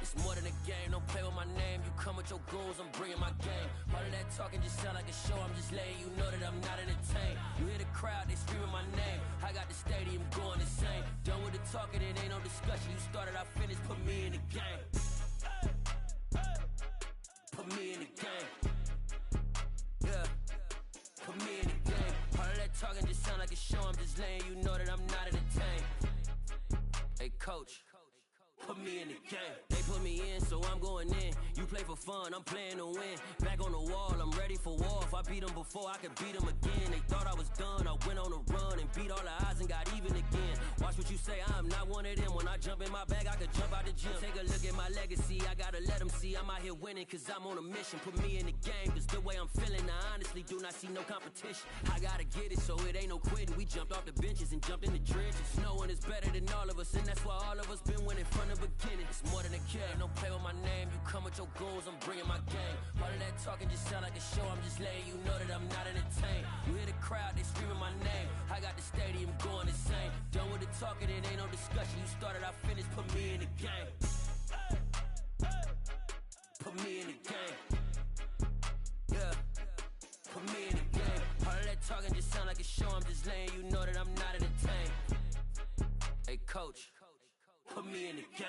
It's more than a game, don't play with my name. You come with your goons, I'm bringing my game. All of that talking just sound like a show, I'm just letting you know that I'm not entertained. You hear the crowd, they screaming my name. I got the stadium going insane. Done with the talking, it ain't no discussion. You started, I finished, put me in the game. Put me in the game. Yeah, put me in the game. All of that talking just sound like a show, I'm just letting you know that I'm not entertained. Hey coach, put me in the game. They put me in, so I'm going in. You play for fun, I'm playing to win. Back on the wall, I'm ready for war. If I beat them before, I could beat them again. They thought I was done, I went on a run and beat all the odds and got even again. Watch what you say, I'm not one of them. When I jump in my bag, I could jump out the gym. Take a look at my legacy, I gotta let them see I'm out here winning, cause I'm on a mission. Put me in the game, cause the way I'm feeling, I honestly do not see no competition. I gotta get it, so it ain't no quitting. We jumped off the benches and jumped in the trenches. No one is better than all of us, and that's why all of us been winning from the beginning. It's more than a game, don't play with my name. You come with your goons, I'm bringing my game. All of that talking just sound like a show, I'm just letting you know that I'm not entertained. You hear the crowd, they screaming my name. I got the stadium going insane. Done with the talking, it ain't no discussion. You started, I finished, put me in the game. Put me in the game. Yeah, put me in the game. All of that talking just sound like a show, I'm just letting you know that I'm not entertained. Hey coach, put me in the game.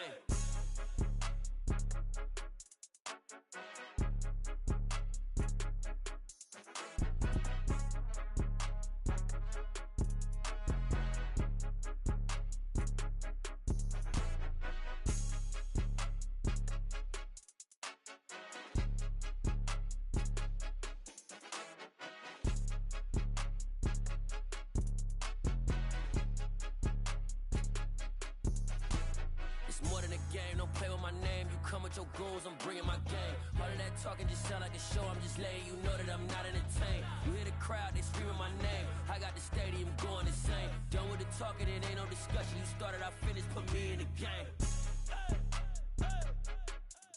More than a game, don't play with my name. You come with your goons, I'm bringing my game. All of that talking just sound like a show, I'm just letting you know that I'm not entertained. You hear the crowd, they screaming my name. I got the stadium going insane. Done with the talking, it ain't no discussion. You started, I finished, put me in the game.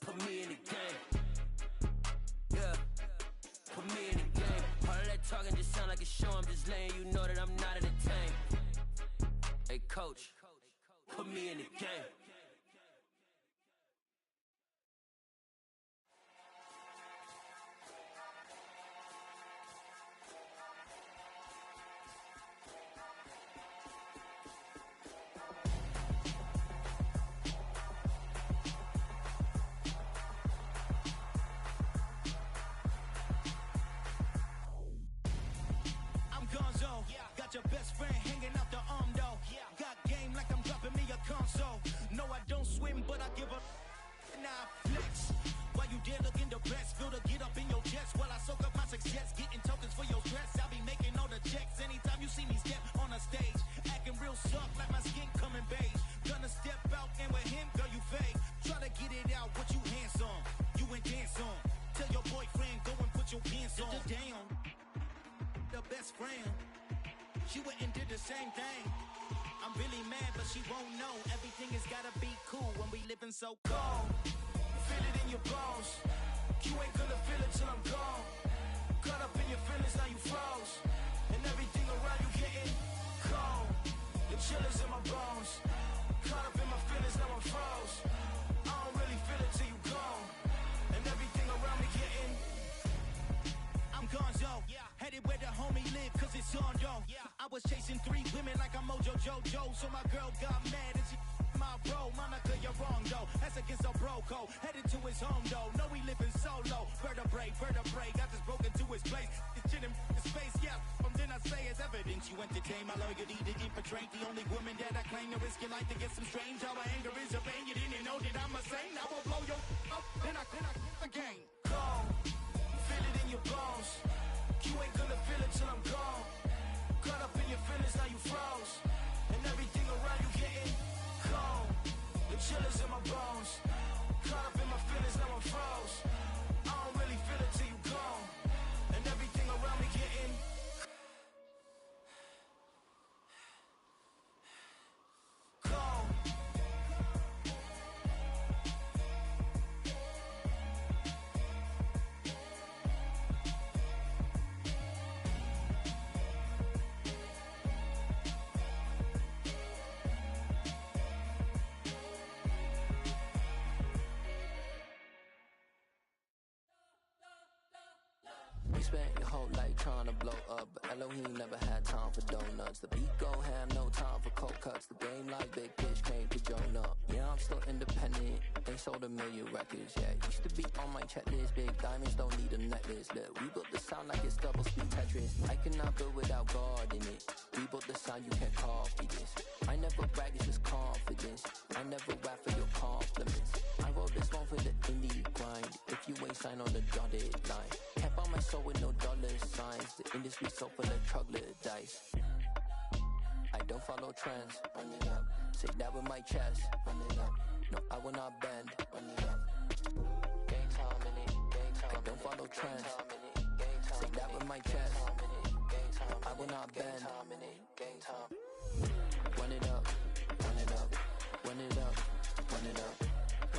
Put me in the game. Yeah, put me in the game. All of that talking just sound like a show, I'm just letting you know that I'm not entertained. Hey coach, put me in the game.
Got your best friend hanging out the arm though. Got game like I'm dropping me a console. No, I don't swim, but I give up. Nah, flex. While you there looking depressed, feel the get up in your chest while I soak up my success. Getting tokens for your stress. I'll be making all the checks anytime you see me step on a stage. Acting real soft like my skin coming beige. Gonna step out and with him, girl, you fake. Try to get it out, what you handsome. You ain't dance on. Tell your boyfriend, go and put your pants on. Down. The best friend. She went and did the same thing. I'm really mad, but she won't know. Everything has gotta be cool when we living so cold. Feel it in your bones. You ain't gonna feel it till I'm gone. Caught up in your feelings, now you froze. And everything around you getting cold. The chillers in my bones. Caught up in my feelings, now I'm froze. I don't really feel it till you gone. And everything around me getting I'm gonzo. Headed where the homie live, cause it's on though. I was chasing 3 women like I'm Mojo Jojo. So my girl got mad and she my bro. Monica, you're wrong though. That's against a bro code. Headed to his home though. No, we living solo. Vertebrae. Got this broken to his place. It's chin in his face, yeah. From then I say it's evidence. You entertain my loyalty to infiltrate. The only woman that I claim to risk your life to get some strange. How my anger is a pain. You didn't know that I'm a saint. I will blow your up. Then I again. Cold. Feel it in your bones. You ain't gonna feel it till I'm gone. Caught up in your feelings, now you froze. And everything around you getting cold. The chillers in my bones. Caught up in my feelings, now I'm froze. I don't really feel it till you gone. And everything around me getting cold.
spent your whole life trying to blow up, but Elohim never had time for donuts. The beat go ham, no time for cold cuts. The game like Big Fish came to Jonah. Yeah, I'm still independent. They sold 1 million records. Yeah, used to be on my checklist. Big diamonds don't need a necklace. Look, we built the sound like it's double speed Tetris. I cannot build without God in it. We built the sound, you can't copy this. I never brag, it's just confidence. I never rap for your compliments. I wrote this one for the indie grind. If you ain't signed on the dotted line, can't buy my soul with no dollar signs. The industry so full of troglodytes. I don't follow trends. Run it up. Say that with my chest. Run it up. No, I will not bend. Run it up. Gang time in it. Gang time. I don't follow trends. Say that with my chest. I will not bend.